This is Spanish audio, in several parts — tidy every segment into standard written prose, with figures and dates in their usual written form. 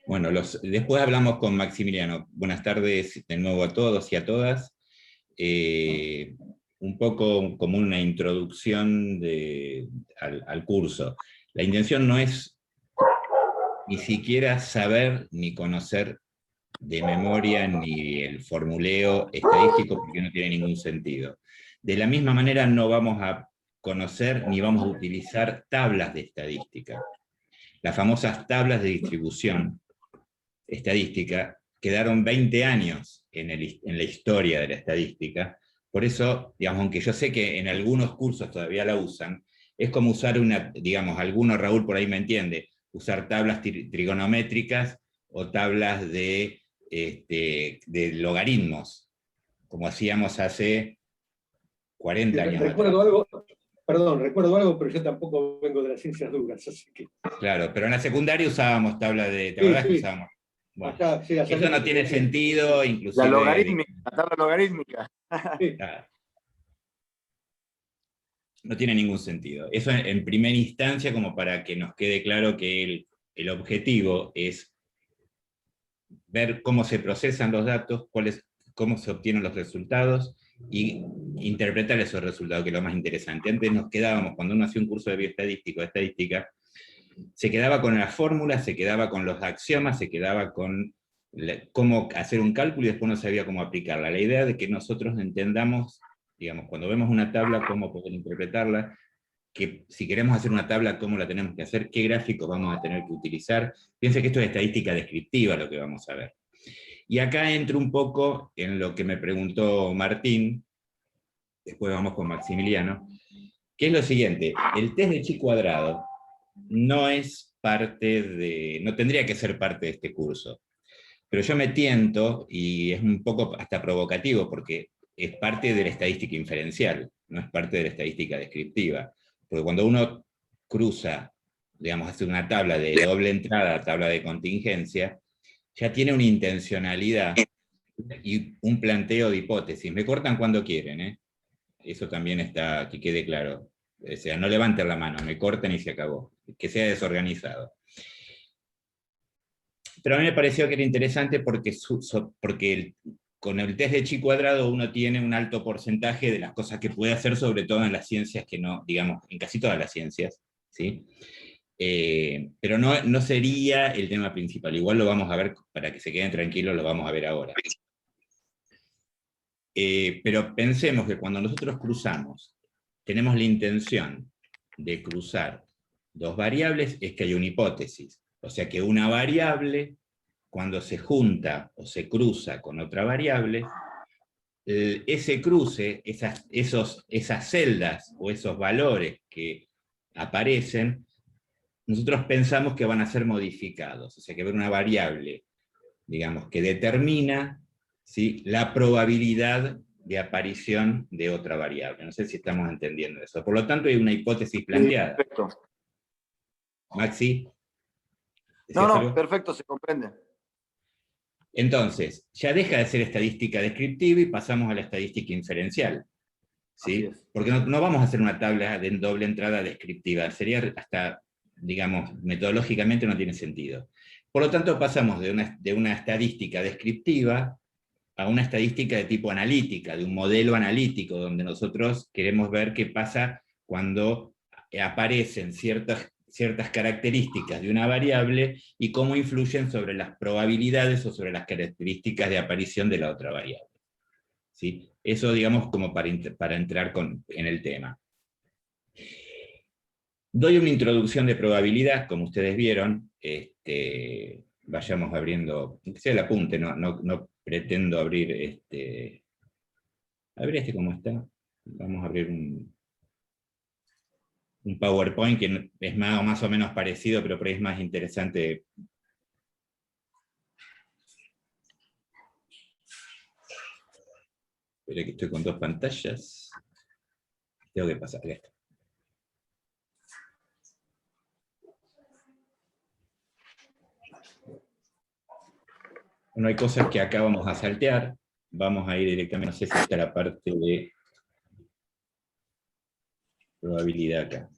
Bueno, después hablamos con Maximiliano. Buenas tardes de nuevo a todos y a todas. Un poco como una introducción al curso. La intención no es ni siquiera saber ni conocer de memoria ni el formuleo estadístico, porque no tiene ningún sentido. De la misma manera no vamos a conocer ni vamos a utilizar tablas de estadística. Las famosas tablas de distribución estadística quedaron 20 años en la historia de la estadística. Por eso, digamos, aunque yo sé que en algunos cursos todavía la usan, es como usar digamos, alguno, Raúl por ahí me entiende, usar tablas trigonométricas o tablas de logaritmos, como hacíamos hace 40 años atrás. Recuerdo algo, perdón, recuerdo algo, pero yo tampoco vengo de las ciencias duras, así que... Claro, pero en la secundaria usábamos tablas de... ¿Te Sí, acordás que sí. usábamos? Bueno, Acá, sí, eso no tiene sentido, La inclusive... logarítmica, la tabla logarítmica. Sí. No tiene ningún sentido. Eso en primera instancia, como para que nos quede claro que el objetivo es ver cómo se procesan los datos, cómo se obtienen los resultados y interpretar esos resultados, que es lo más interesante. Antes nos quedábamos, cuando uno hacía un curso de bioestadística o estadística, se quedaba con las fórmulas, se quedaba con los axiomas, se quedaba con cómo hacer un cálculo y después no sabía cómo aplicarla. La idea de que nosotros entendamos, digamos, cuando vemos una tabla, cómo poder interpretarla, que si queremos hacer una tabla, cómo la tenemos que hacer, qué gráficos vamos a tener que utilizar. Piense que esto es estadística descriptiva lo que vamos a ver. Y acá entro un poco en lo que me preguntó Martín, después vamos con Maximiliano, que es lo siguiente: el test de chi cuadrado no es no tendría que ser parte de este curso. Pero yo me tiento, y es un poco hasta provocativo, porque es parte de la estadística inferencial, no es parte de la estadística descriptiva. Porque cuando uno cruza, digamos, hace una tabla de doble entrada, tabla de contingencia, ya tiene una intencionalidad y un planteo de hipótesis. Me cortan cuando quieren, ¿eh? Eso también está, que quede claro. O sea, no levanten la mano, me cortan y se acabó. Que sea desorganizado. Pero a mí me pareció que era interesante porque con el test de chi cuadrado uno tiene un alto porcentaje de las cosas que puede hacer, sobre todo en las ciencias que no, digamos, en casi todas las ciencias, ¿sí? Pero no sería el tema principal. Igual lo vamos a ver, para que se queden tranquilos, lo vamos a ver ahora. Pero pensemos que cuando nosotros cruzamos, tenemos la intención de cruzar dos variables, es que hay una hipótesis. O sea que una variable, cuando se junta o se cruza con otra variable, ese cruce, esas celdas o esos valores que aparecen, nosotros pensamos que van a ser modificados. O sea que va a haber una variable, digamos, que determina, ¿sí?, la probabilidad de aparición de otra variable. No sé si estamos entendiendo eso. Por lo tanto, hay una hipótesis planteada. Perfecto. Maxi, No, ¿decías algo? perfecto, se comprende. Entonces, ya deja de ser estadística descriptiva y pasamos a la estadística inferencial. ¿Sí? Porque no vamos a hacer una tabla de doble entrada descriptiva. Sería hasta, digamos, metodológicamente no tiene sentido. Por lo tanto, pasamos de una estadística descriptiva a una estadística de tipo analítica, de un modelo analítico, donde nosotros queremos ver qué pasa cuando aparecen ciertas características de una variable y cómo influyen sobre las probabilidades o sobre las características de aparición de la otra variable. ¿Sí? Eso, digamos, como para entrar en el tema. Doy una introducción de probabilidad, como ustedes vieron. Vayamos abriendo, que sea el apunte, no pretendo abrir a ver cómo está. Vamos a abrir un PowerPoint que es más o menos parecido, pero por ahí es más interesante. Espera que estoy con dos pantallas. Tengo que pasar esto. Bueno, hay cosas que acá vamos a saltear. Vamos a ir directamente, no sé si está la parte de probabilidad acá.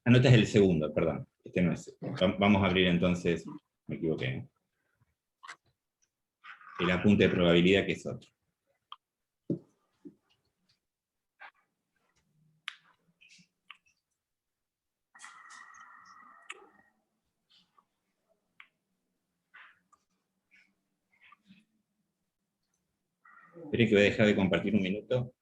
Ah, no, este es el segundo, perdón. Este no es. Vamos a abrir entonces Me equivoqué, ¿no? El apunte de probabilidad, que es otro. Esperen que voy a dejar de compartir un minuto.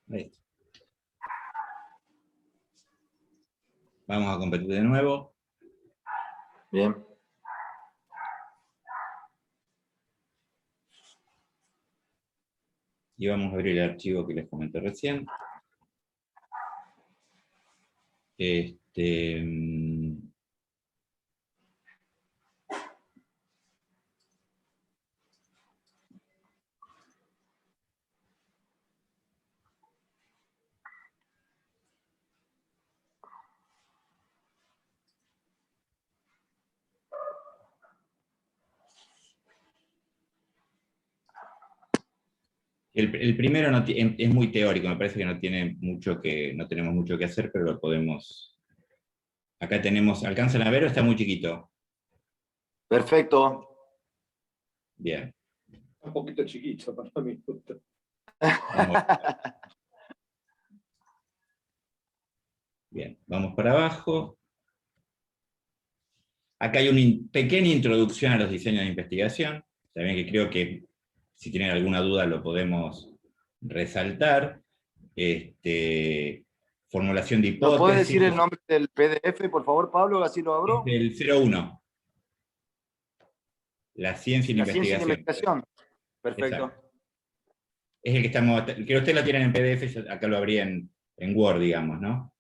Ahí está. Vamos a competir de nuevo. Bien. Y vamos a abrir el archivo que les comenté recién. El primero es muy teórico, me parece que no tenemos mucho que hacer, pero lo podemos. Acá tenemos, ¿alcanzan a ver o está muy chiquito? Perfecto. Bien. Un poquito chiquito para mí. Bien, vamos para abajo. Acá hay una pequeña introducción a los diseños de investigación. También que creo que si tienen alguna duda lo podemos resaltar. Formulación de ¿No hipótesis. puedes decir el nombre del PDF, por favor, Pablo? Así lo abro. El 01. La ciencia y la investigación. Ciencia y investigación. Perfecto. Exacto. Es el que estamos, que ustedes lo tienen en PDF, yo acá lo abrí en Word, digamos, ¿no?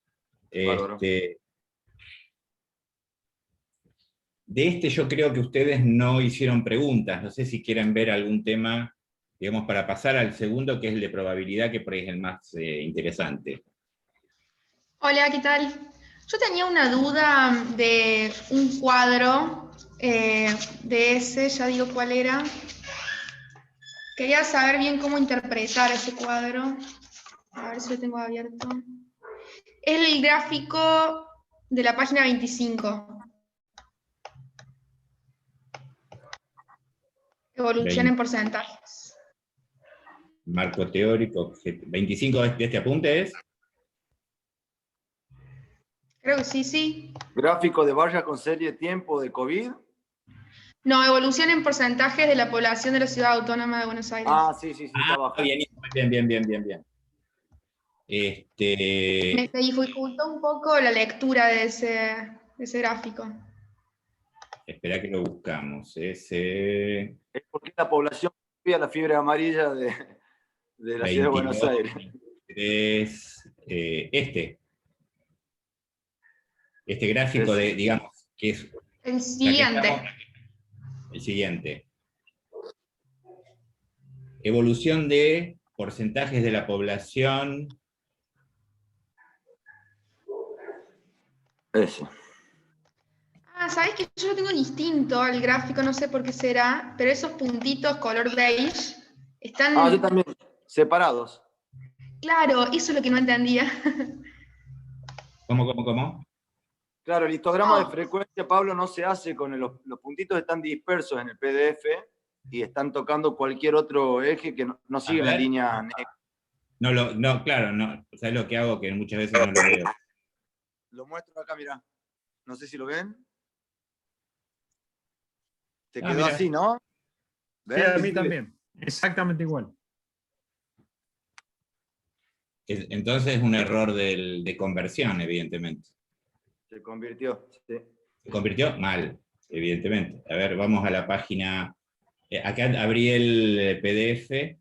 De yo creo que ustedes no hicieron preguntas, no sé si quieren ver algún tema, digamos, para pasar al segundo, que es el de probabilidad, que por ahí es el más interesante. Hola, ¿qué tal? Yo tenía una duda de un cuadro de ese, ya digo cuál era. Quería saber bien cómo interpretar ese cuadro. A ver si lo tengo abierto. Es el gráfico de la página 25. Evolución en porcentajes. Marco teórico, 25 de este apunte es. Creo que sí. Gráfico de barra con serie de tiempo de COVID. No, evolución en porcentajes de la población de la ciudad autónoma de Buenos Aires. Ah, sí, está abajo. Bien. Me dificultó un poco la lectura de ese gráfico. Espera que lo buscamos. Es porque la población vive a la fiebre amarilla de la ciudad de Buenos Aires. Es este gráfico digamos, que es el siguiente. El siguiente. Evolución de porcentajes de la población. Eso. ¿Sabés que yo lo tengo distinto al gráfico? No sé por qué será, pero esos puntitos color beige están... yo también, separados. Claro, eso es lo que no entendía. ¿Cómo? Claro, el histograma de frecuencia, Pablo, no se hace con los puntitos están dispersos en el PDF y están tocando cualquier otro eje que no sigue la línea negra. No, claro, no. ¿Sabes lo que hago? Que muchas veces no lo veo. Lo muestro acá, mirá. No sé si lo ven. Te Ah, quedó mirá. así, ¿no? Sí, a mí también. Exactamente igual. Entonces es un error de conversión, evidentemente. Se convirtió. Sí. Se convirtió mal, evidentemente. A ver, vamos a la página. Acá abrí el PDF.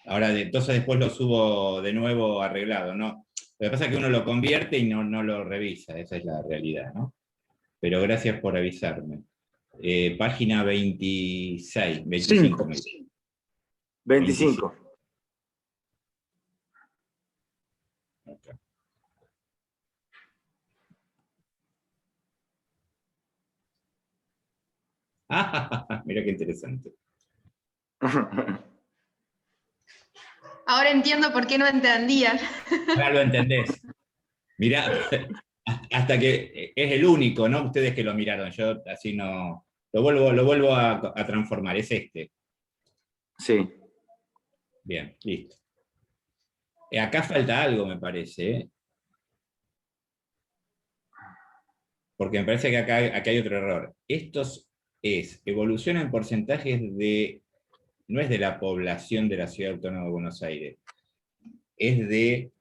Ahora, entonces después lo subo de nuevo arreglado, ¿no? Lo que pasa es que uno lo convierte y no lo revisa, esa es la realidad, ¿no? Pero gracias por avisarme. Página 26, 25. 25. Acá. Mira qué interesante. Ahora entiendo por qué no entendían. Ahora lo entendés. Mirá, hasta que es el único, ¿no? Ustedes que lo miraron, yo así no. Lo vuelvo a transformar, es este. Sí. Bien, listo. Acá falta algo, me parece, ¿eh? Porque me parece que acá hay otro error. Estos es evolución en porcentajes de, no es de la población de la Ciudad Autónoma de Buenos Aires, es de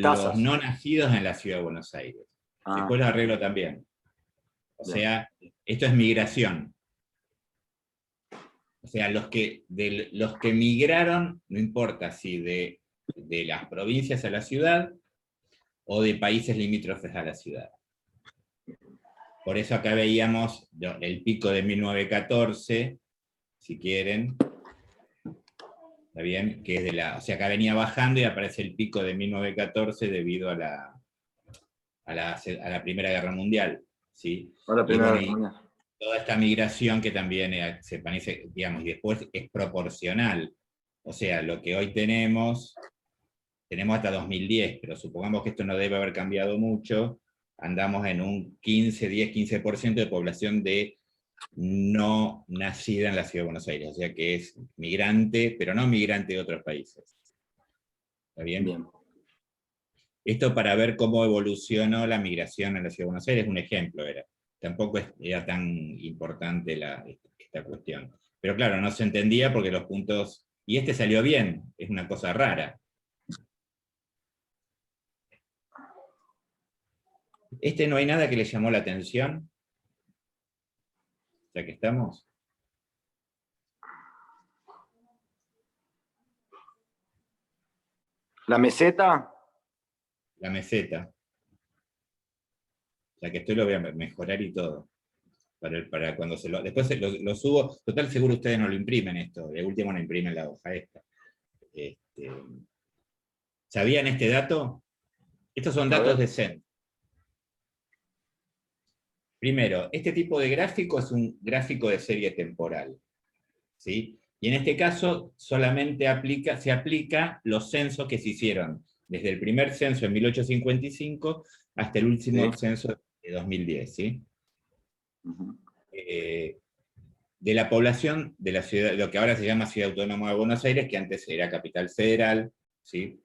Tasas. los no nacidos en la Ciudad de Buenos Aires. Después lo arreglo también. O sea, esto es migración. O sea, los que migraron, no importa si de las provincias a la ciudad o de países limítrofes a la ciudad. Por eso acá veíamos el pico de 1914, si quieren. ¿Está bien? Que es o sea, acá venía bajando y aparece el pico de 1914 debido a la Primera Guerra Mundial. ¿Sí? A la Primera Guerra Mundial. Toda esta migración que también se parece, digamos, y después es proporcional. O sea, lo que hoy tenemos hasta 2010, pero supongamos que esto no debe haber cambiado mucho, andamos en un 10-15% de población no nacida en la Ciudad de Buenos Aires, o sea que es migrante, pero no migrante de otros países. ¿Está bien? Bien. Esto para ver cómo evolucionó la migración en la Ciudad de Buenos Aires, un ejemplo era. Tampoco era tan importante esta cuestión. Pero claro, no se entendía porque los puntos... Y este salió bien, es una cosa rara. Este no hay nada que le llamó la atención. Ya que estamos. ¿La meseta? La meseta. Ya que estoy lo voy a mejorar y todo. Para cuando después lo subo. Total, seguro ustedes no lo imprimen esto. De último no imprimen la hoja esta. ¿Sabían este dato? Estos son datos de CEN. Primero, este tipo de gráfico es un gráfico de serie temporal. ¿Sí? Y en este caso solamente se aplica los censos que se hicieron desde el primer censo en 1855 hasta el último censo de 2010. ¿Sí? De la población de la ciudad, lo que ahora se llama Ciudad Autónoma de Buenos Aires, que antes era Capital Federal, ¿sí?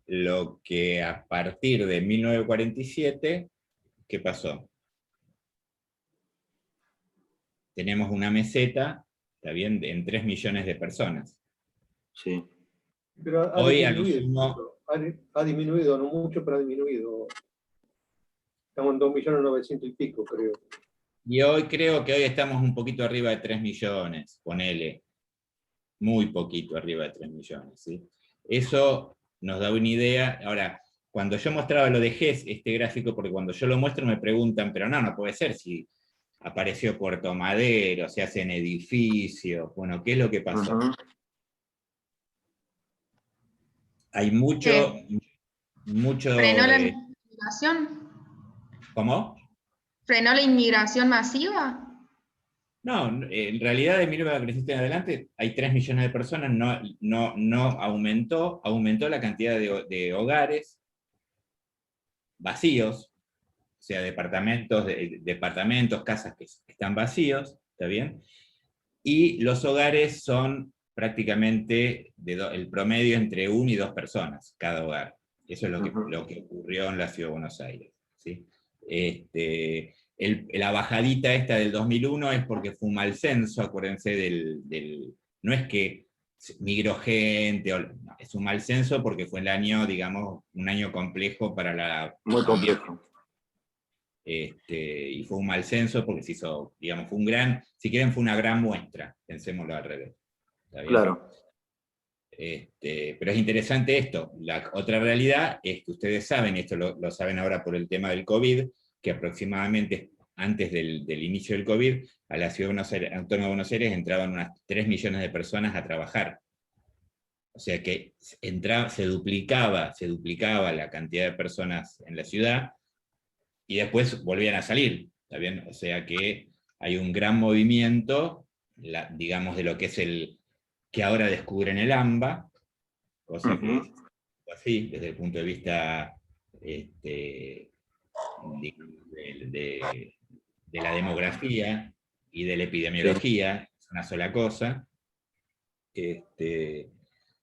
Lo que a partir de 1947, ¿qué pasó? Tenemos una meseta, ¿está bien?, en 3 millones de personas. Sí. Pero Hoy ha disminuido, no mucho, pero ha disminuido. Estamos en 2.900.000 y pico, creo. Y hoy creo que hoy estamos un poquito arriba de 3 millones, ponele. Muy poquito arriba de 3 millones. ¿Sí? Eso nos da una idea. Ahora, cuando yo mostraba lo de GES, este gráfico, porque cuando yo lo muestro me preguntan, pero no puede ser si apareció Puerto Madero, se hacen edificios. Bueno, ¿qué es lo que pasó? Hay mucho... ¿Frenó la inmigración? ¿Cómo? ¿Frenó la inmigración masiva? No, en realidad de 1947 en adelante hay 3 millones de personas, no aumentó la cantidad de hogares vacíos, o sea, departamentos, casas que están vacíos, ¿está bien? Y los hogares son prácticamente el promedio entre 1 y 2 personas cada hogar. Eso es lo que ocurrió en la Ciudad de Buenos Aires, ¿sí? La bajadita esta del 2001 es porque fue un mal censo, acuérdense no es que migró gente, no, es un mal censo porque fue el año, digamos, un año complejo para la... Muy complejo. Y fue un mal censo porque se hizo, digamos, si quieren fue una gran muestra, pensémoslo al revés. ¿Está bien? Claro. Pero es interesante esto. La otra realidad es que ustedes saben, y esto lo saben ahora por el tema del COVID, que aproximadamente antes del inicio del COVID, a la Ciudad Autónoma de Buenos Aires entraban unas 3 millones de personas a trabajar. O sea que se duplicaba la cantidad de personas en la ciudad, y después volvían a salir, ¿está bien? O sea que hay un gran movimiento, digamos, de lo que es que ahora descubren el AMBA, cosa que es así, desde el punto de vista de la demografía y de la epidemiología, es una sola cosa.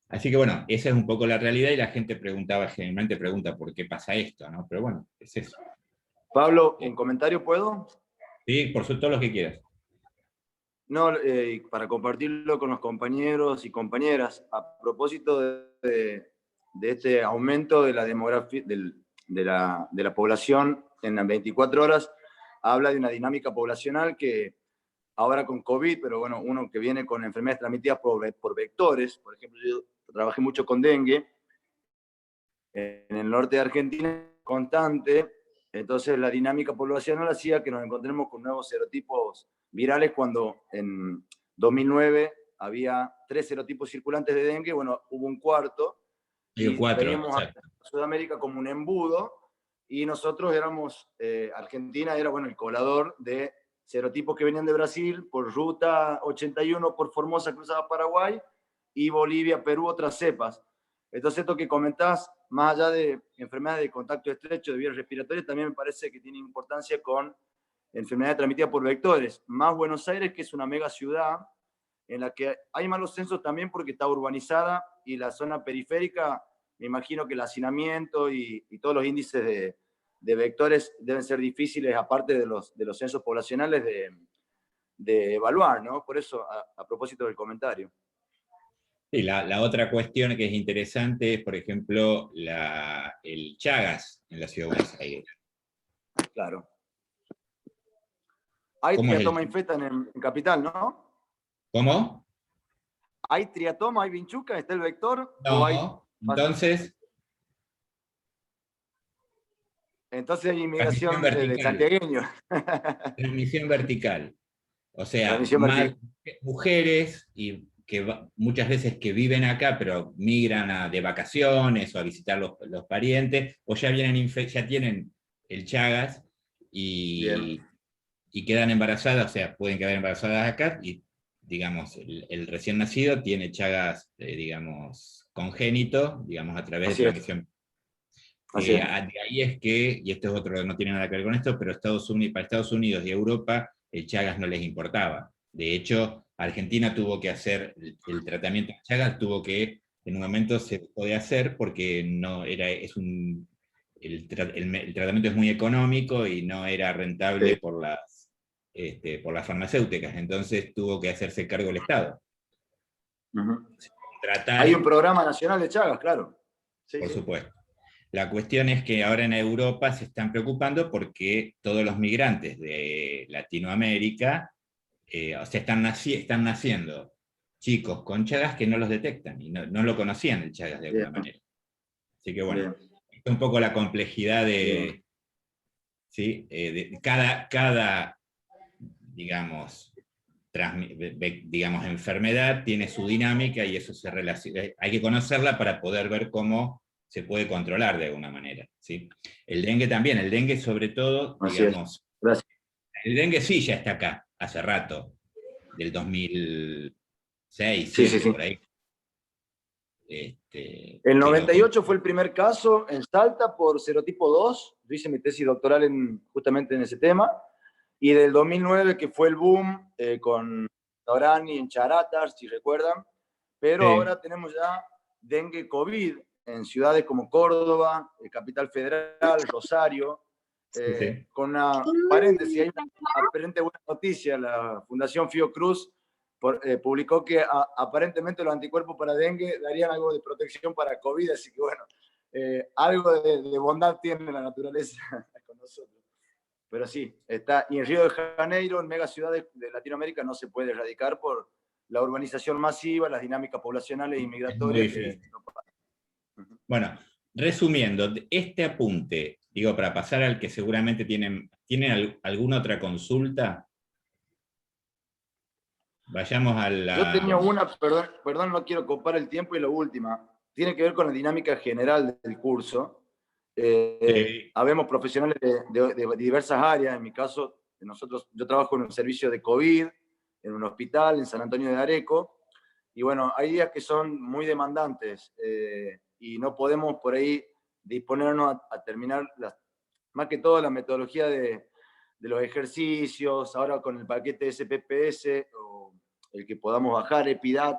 Así que bueno, esa es un poco la realidad, y la gente generalmente pregunta por qué pasa esto, ¿no? Pero bueno, es eso. Pablo, ¿un comentario puedo? Sí, por supuesto, los que quieras. No, para compartirlo con los compañeros y compañeras, a propósito de este aumento de la demografía, de la población en las 24 horas, habla de una dinámica poblacional que ahora con COVID, pero bueno, uno que viene con enfermedades transmitidas por vectores, por ejemplo, yo trabajé mucho con dengue, en el norte de Argentina, constante. Entonces la dinámica poblacional hacía que nos encontremos con nuevos serotipos virales cuando en 2009 había 3 serotipos circulantes de dengue, bueno, hubo un cuarto, y 4, veníamos a Sudamérica como un embudo, y nosotros Argentina era, bueno, el colador de serotipos que venían de Brasil, por ruta 81, por Formosa cruzaba Paraguay, y Bolivia, Perú, otras cepas. Entonces esto que comentás, más allá de enfermedades de contacto estrecho, de vías respiratorias, también me parece que tiene importancia con enfermedades transmitidas por vectores. Más Buenos Aires, que es una mega ciudad, en la que hay malos censos también porque está urbanizada, y la zona periférica, me imagino que el hacinamiento y todos los índices de vectores deben ser difíciles, aparte de los censos poblacionales, de evaluar, ¿no? Por eso, a propósito del comentario. Sí, la otra cuestión que es interesante es, por ejemplo, el Chagas en la Ciudad de Buenos Aires. Claro. Hay triatoma infecta en Capital, ¿no? ¿Cómo? ¿Hay triatoma, hay vinchuca, está el vector? No, Entonces hay inmigración de santiagueños. Transmisión vertical. O sea, vertical. Mujeres que muchas veces que viven acá, pero migran de vacaciones o a visitar los parientes, o ya tienen el Chagas y quedan embarazadas, o sea, pueden quedar embarazadas acá, y digamos, el recién nacido tiene Chagas, digamos, congénito, digamos, a través de transmisión. De ahí es que, y esto es otro, no tiene nada que ver con esto, pero para Estados Unidos y Europa el Chagas no les importaba. De hecho, Argentina tuvo que hacer el tratamiento de Chagas, en un momento se dejó de hacer porque no era, el tratamiento es muy económico y no era rentable por las farmacéuticas, entonces tuvo que hacerse cargo el Estado. Hay un programa nacional de Chagas, claro. Por supuesto. La cuestión es que ahora en Europa se están preocupando porque todos los migrantes de Latinoamérica, o sea, están naciendo chicos con Chagas que no los detectan, y no lo conocían el Chagas de alguna manera. Así que bueno, es un poco la complejidad de cada digamos, enfermedad tiene su dinámica, y eso hay que conocerla para poder ver cómo se puede controlar de alguna manera, ¿sí? El dengue también, el dengue sobre todo, digamos, el dengue sí ya está acá, hace rato, del 2006, Sí, 2007, sí, sí. por ahí. El 98 fue el primer caso en Salta por serotipo 2. Yo hice mi tesis doctoral justamente en ese tema. Y del 2009, que fue el boom con Norani en Charatas, si recuerdan. Pero Sí. ahora tenemos ya dengue COVID en ciudades como Córdoba, Capital Federal, Rosario. Sí. Con una paréntesis, hay una aparente buena noticia. La Fundación Fiocruz publicó que aparentemente los anticuerpos para dengue darían algo de protección para COVID, así que bueno, algo de bondad tiene la naturaleza con nosotros. Pero sí, está, y en Río de Janeiro, en megaciudades de Latinoamérica, no se puede erradicar por la urbanización masiva, las dinámicas poblacionales y migratorias. Es muy difícil. Bueno, resumiendo, este apunte, digo, para pasar al que seguramente ¿tienen alguna otra consulta? Vayamos a la... Yo tenía una, perdón, no quiero copar el tiempo, y la última, tiene que ver con la dinámica general del curso. Sí. Habemos profesionales de diversas áreas. En mi caso, yo trabajo en un servicio de COVID, en un hospital en San Antonio de Areco, y bueno, hay días que son muy demandantes y no podemos por ahí disponernos a terminar, más que todo la metodología de los ejercicios, ahora con el paquete SPPS, o el que podamos bajar, EPIDAT,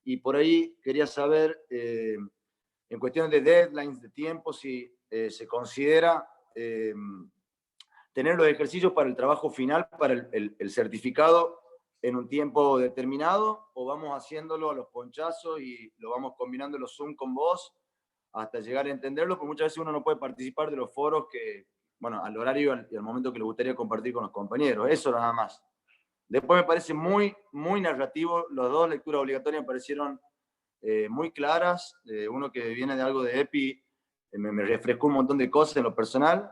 y por ahí quería saber, en cuestión de deadlines, de tiempo, si se considera tener los ejercicios para el trabajo final, para el certificado en un tiempo determinado, o vamos haciéndolo a los ponchazos y lo vamos combinando los Zoom con vos hasta llegar a entenderlo, porque muchas veces uno no puede participar de los foros que, bueno, al horario y al momento que le gustaría compartir con los compañeros. Eso nada más. Después me parece muy, muy narrativo. Las dos lecturas obligatorias me parecieron muy claras. Uno que viene de algo de EPI me refrescó un montón de cosas en lo personal.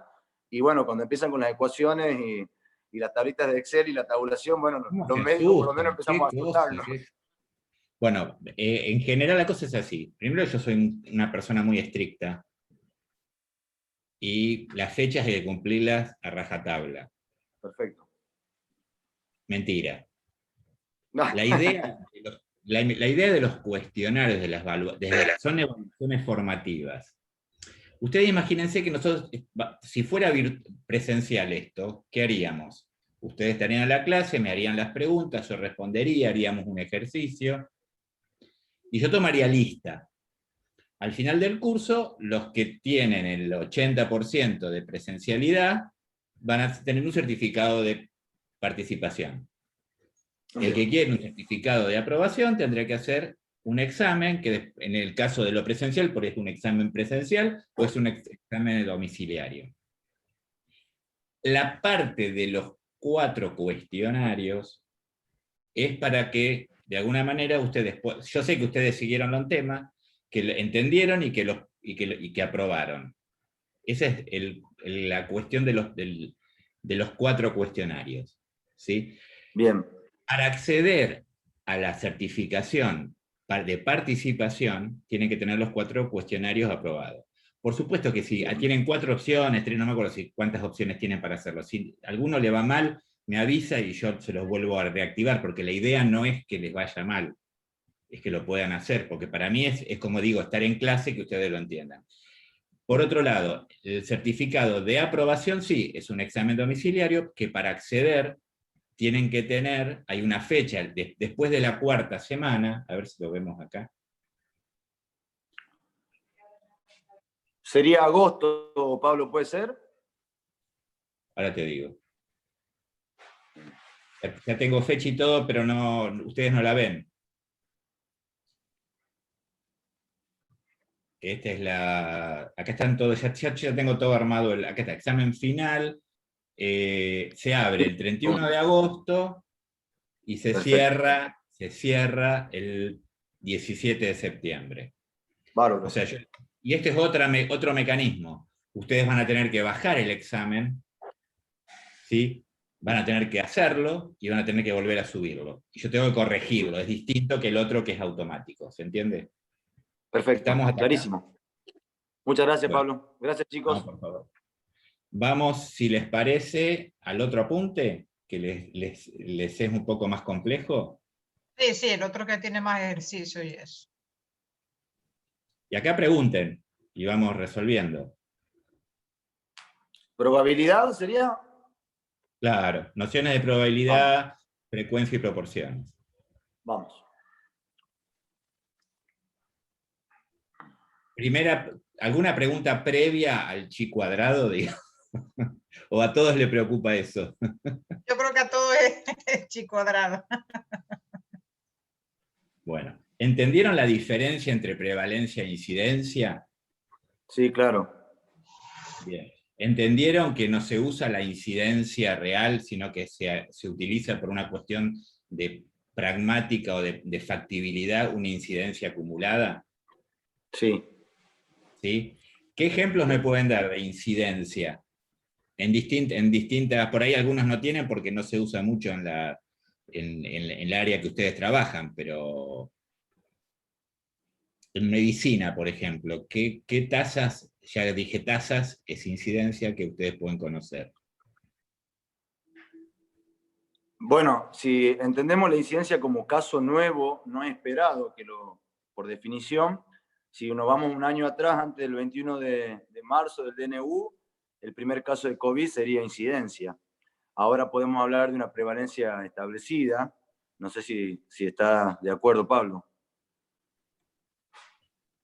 Y bueno, cuando empiezan con las ecuaciones y las tablitas de Excel y la tabulación, bueno, los médicos por lo menos empezamos a asustarnos. Bueno, en general la cosa es así. Primero, yo soy una persona muy estricta y las fechas hay que cumplirlas a rajatabla. Perfecto. Mentira. La idea de los cuestionarios, son evaluaciones formativas. Ustedes imagínense que nosotros, si fuera presencial esto, ¿qué haríamos? Ustedes estarían en la clase, me harían las preguntas, yo respondería, haríamos un ejercicio, y yo tomaría lista. Al final del curso, los que tienen el 80% de presencialidad van a tener un certificado de participación. El que quiere un certificado de aprobación tendría que hacer un examen, que en el caso de lo presencial, por ejemplo, un examen presencial, o es un examen domiciliario. La parte de los 4 cuestionarios es para que, de alguna manera, ustedes, yo sé que ustedes siguieron el tema, que entendieron y que aprobaron. Esa es la cuestión de los 4 cuestionarios. ¿Sí? Bien. Para acceder a la certificación de participación, tienen que tener los 4 cuestionarios aprobados. Por supuesto que si tienen 4 opciones, 3, no me acuerdo cuántas opciones tienen para hacerlo. Si a alguno le va mal, me avisa y yo se los vuelvo a reactivar, porque la idea no es que les vaya mal, es que lo puedan hacer, porque para mí es como digo, estar en clase, que ustedes lo entiendan. Por otro lado, el certificado de aprobación, sí, es un examen domiciliario que para acceder tienen que tener, hay una fecha, después de la 4ª semana, a ver si lo vemos acá. ¿Sería agosto, Pablo, puede ser? Ahora te digo. Ya tengo fecha y todo, pero ustedes no la ven. Esta es acá están todos, ya tengo todo armado, acá está, examen final, se abre el 31 de agosto y se cierra el 17 de septiembre. Bárbaro. O sea, y este es otro mecanismo. Ustedes van a tener que bajar el examen, ¿sí? Van a tener que hacerlo y van a tener que volver a subirlo. Y yo tengo que corregirlo, es distinto que el otro que es automático, ¿se entiende? Perfecto, clarísimo. Muchas gracias, bueno, Pablo. Gracias, chicos. No, por favor. Vamos, si les parece, al otro apunte, que les es un poco más complejo? Sí, sí, el otro que tiene más ejercicio y eso. Y acá pregunten, y vamos resolviendo. ¿Probabilidad sería? Claro, nociones de probabilidad, frecuencia y proporciones. Vamos. ¿Alguna pregunta previa al chi cuadrado, digamos? ¿O a todos les preocupa eso? Yo creo que a todo es chi cuadrado. Bueno, ¿entendieron la diferencia entre prevalencia e incidencia? Sí, claro. Bien. ¿Entendieron que no se usa la incidencia real, sino que se utiliza por una cuestión de pragmática o de factibilidad una incidencia acumulada? Sí. ¿Sí? ¿Qué ejemplos me pueden dar de incidencia? En distintas, por ahí algunos no tienen porque no se usa mucho en el área que ustedes trabajan, pero en medicina, por ejemplo, ¿qué tasas, ya dije tasas, es incidencia que ustedes pueden conocer? Bueno, si entendemos la incidencia como caso nuevo, no esperado, por definición, si nos vamos un año atrás, antes del 21 de marzo del DNU, el primer caso de COVID sería incidencia. Ahora podemos hablar de una prevalencia establecida. No sé si está de acuerdo, Pablo.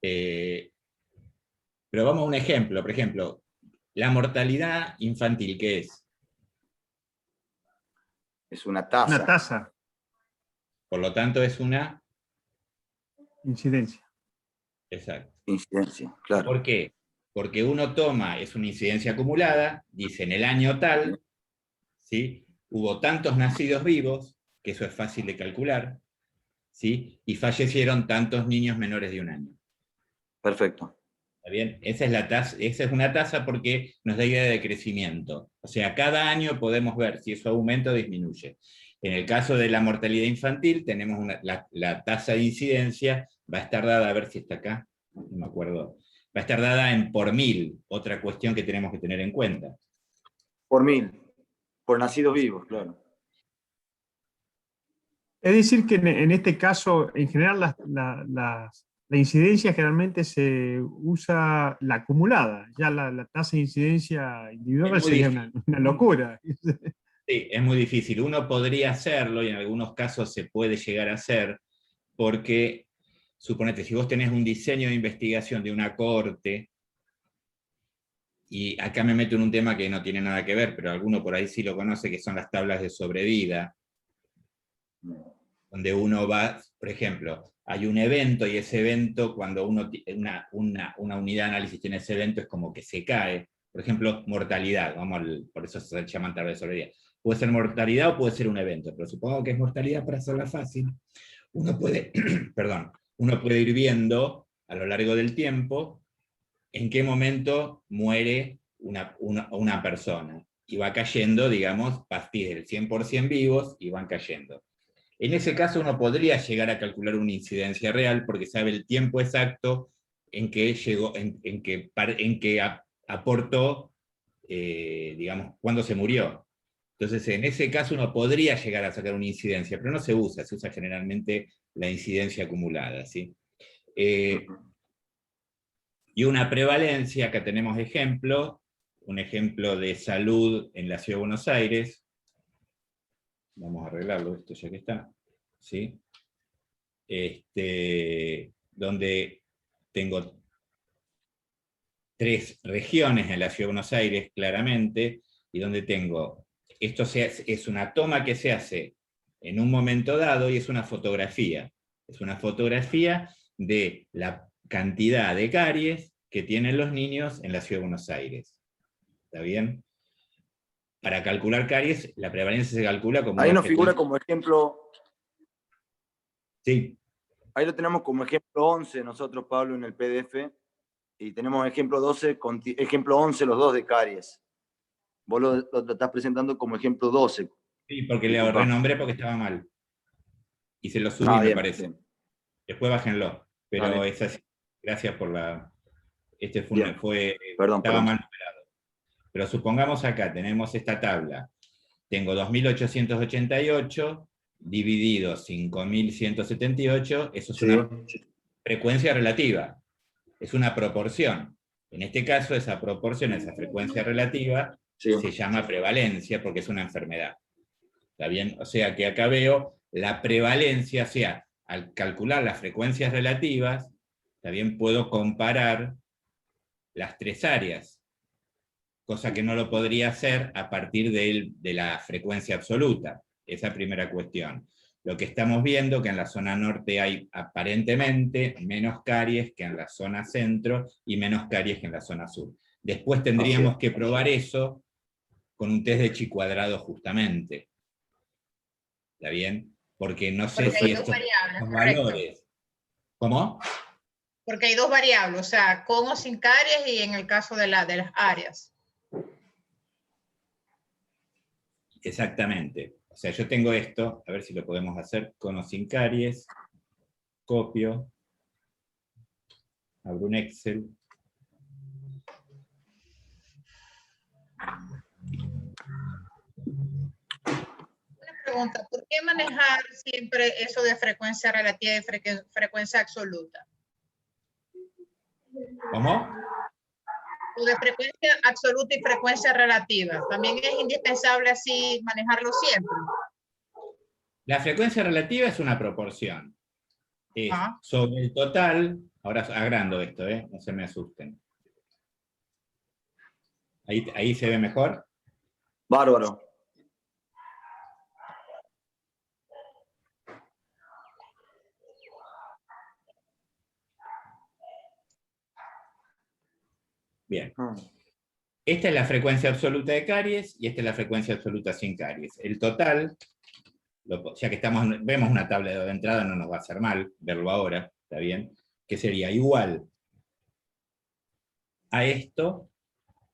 Pero vamos a un ejemplo, por ejemplo, la mortalidad infantil, ¿qué es? Es una tasa. Una tasa, Por lo tanto, es una... incidencia. Exacto. Incidencia, claro. ¿Por qué? Porque uno toma, es una incidencia acumulada, dice en el año tal, ¿sí? Hubo tantos nacidos vivos, que eso es fácil de calcular, ¿sí? Y fallecieron tantos niños menores de 1 año. Perfecto. ¿Está bien? Esa es una tasa porque nos da idea de crecimiento. O sea, cada año podemos ver si eso aumenta o disminuye. En el caso de la mortalidad infantil, tenemos la tasa de incidencia, va a estar dada, a ver si está acá, no me acuerdo, va a estar dada en por 1000, otra cuestión que tenemos que tener en cuenta. Por 1000. Por nacidos vivos, claro. Es decir, que en este caso, en general, la incidencia generalmente se usa la acumulada. Ya la tasa de incidencia individual Es muy sería difícil. una locura. Sí, es muy difícil. Uno podría hacerlo, y en algunos casos se puede llegar a hacer, porque, suponete, si vos tenés un diseño de investigación de una corte, y acá me meto en un tema que no tiene nada que ver, pero alguno por ahí sí lo conoce, que son las tablas de sobrevida, donde uno va, por ejemplo, hay un evento, y ese evento, cuando una unidad de análisis tiene ese evento, es como que se cae. Por ejemplo, mortalidad, por eso se llaman tablas de sobrevida. Puede ser mortalidad o puede ser un evento, pero supongo que es mortalidad para hacerla fácil. Uno puede, perdón, uno puede ir viendo a lo largo del tiempo en qué momento muere una persona. Y va cayendo, digamos, pastillas del 100% vivos y van cayendo. En ese caso uno podría llegar a calcular una incidencia real porque sabe el tiempo exacto en que llegó, en que aportó, digamos, cuándo se murió. Entonces, en ese caso uno podría llegar a sacar una incidencia, pero no se usa generalmente la incidencia acumulada, ¿sí? Y una prevalencia, acá tenemos ejemplo, un ejemplo de salud en la Ciudad de Buenos Aires. Vamos a arreglarlo esto ya que está, ¿sí? Donde tengo 3 regiones en la Ciudad de Buenos Aires, claramente, y donde tengo, esto es una toma que se hace en un momento dado y es una fotografía. Es una fotografía de la cantidad de caries que tienen los niños en la Ciudad de Buenos Aires. ¿Está bien? Para calcular caries, la prevalencia se calcula como... Ahí nos figura como ejemplo... Sí. Ahí lo tenemos como ejemplo 11 nosotros, Pablo, en el PDF, y tenemos ejemplo 12, ejemplo 11, los dos de caries. Vos lo estás presentando como ejemplo 12. Sí, porque le renombré porque estaba mal. Y se lo subí, bien, me parece. Bien. Después bájenlo. Pero Vale. es así. Gracias por la... Perdón. Estaba mal numerado. Pero supongamos acá, tenemos esta tabla. tengo 2.888 dividido 5.178, eso es una frecuencia relativa, es una proporción. En este caso, esa proporción, esa frecuencia relativa, se llama prevalencia porque es una enfermedad. ¿Está bien? O sea que acá veo la prevalencia, o sea, al calcular las frecuencias relativas, también puedo comparar las tres áreas, cosa que no lo podría hacer a partir de la frecuencia absoluta. Esa primera cuestión. Lo que estamos viendo que en la zona norte hay aparentemente menos caries que en la zona centro y menos caries que en la zona sur. Después tendríamos que probar eso con un test de chi cuadrado justamente. ¿Está bien? Porque no sé si estos valores... ¿Cómo? Porque hay dos variables, o sea, con o sin caries y en el caso de las áreas. Exactamente. O sea, yo tengo esto, a ver si lo podemos hacer, con o sin caries, copio, abro un Excel. Una pregunta, ¿por qué manejar siempre eso de frecuencia relativa y frecuencia absoluta? ¿Cómo? O de frecuencia absoluta y frecuencia relativa. También es indispensable así manejarlo siempre. La frecuencia relativa es una proporción. Es sobre el total, ahora agrando esto, no se me asusten. ¿Ahí se ve mejor? Bárbaro. Bien. Esta es la frecuencia absoluta de caries y esta es la frecuencia absoluta sin caries. El total, ya que vemos una tabla de entrada, no nos va a hacer mal verlo ahora, ¿está bien? Que sería igual a esto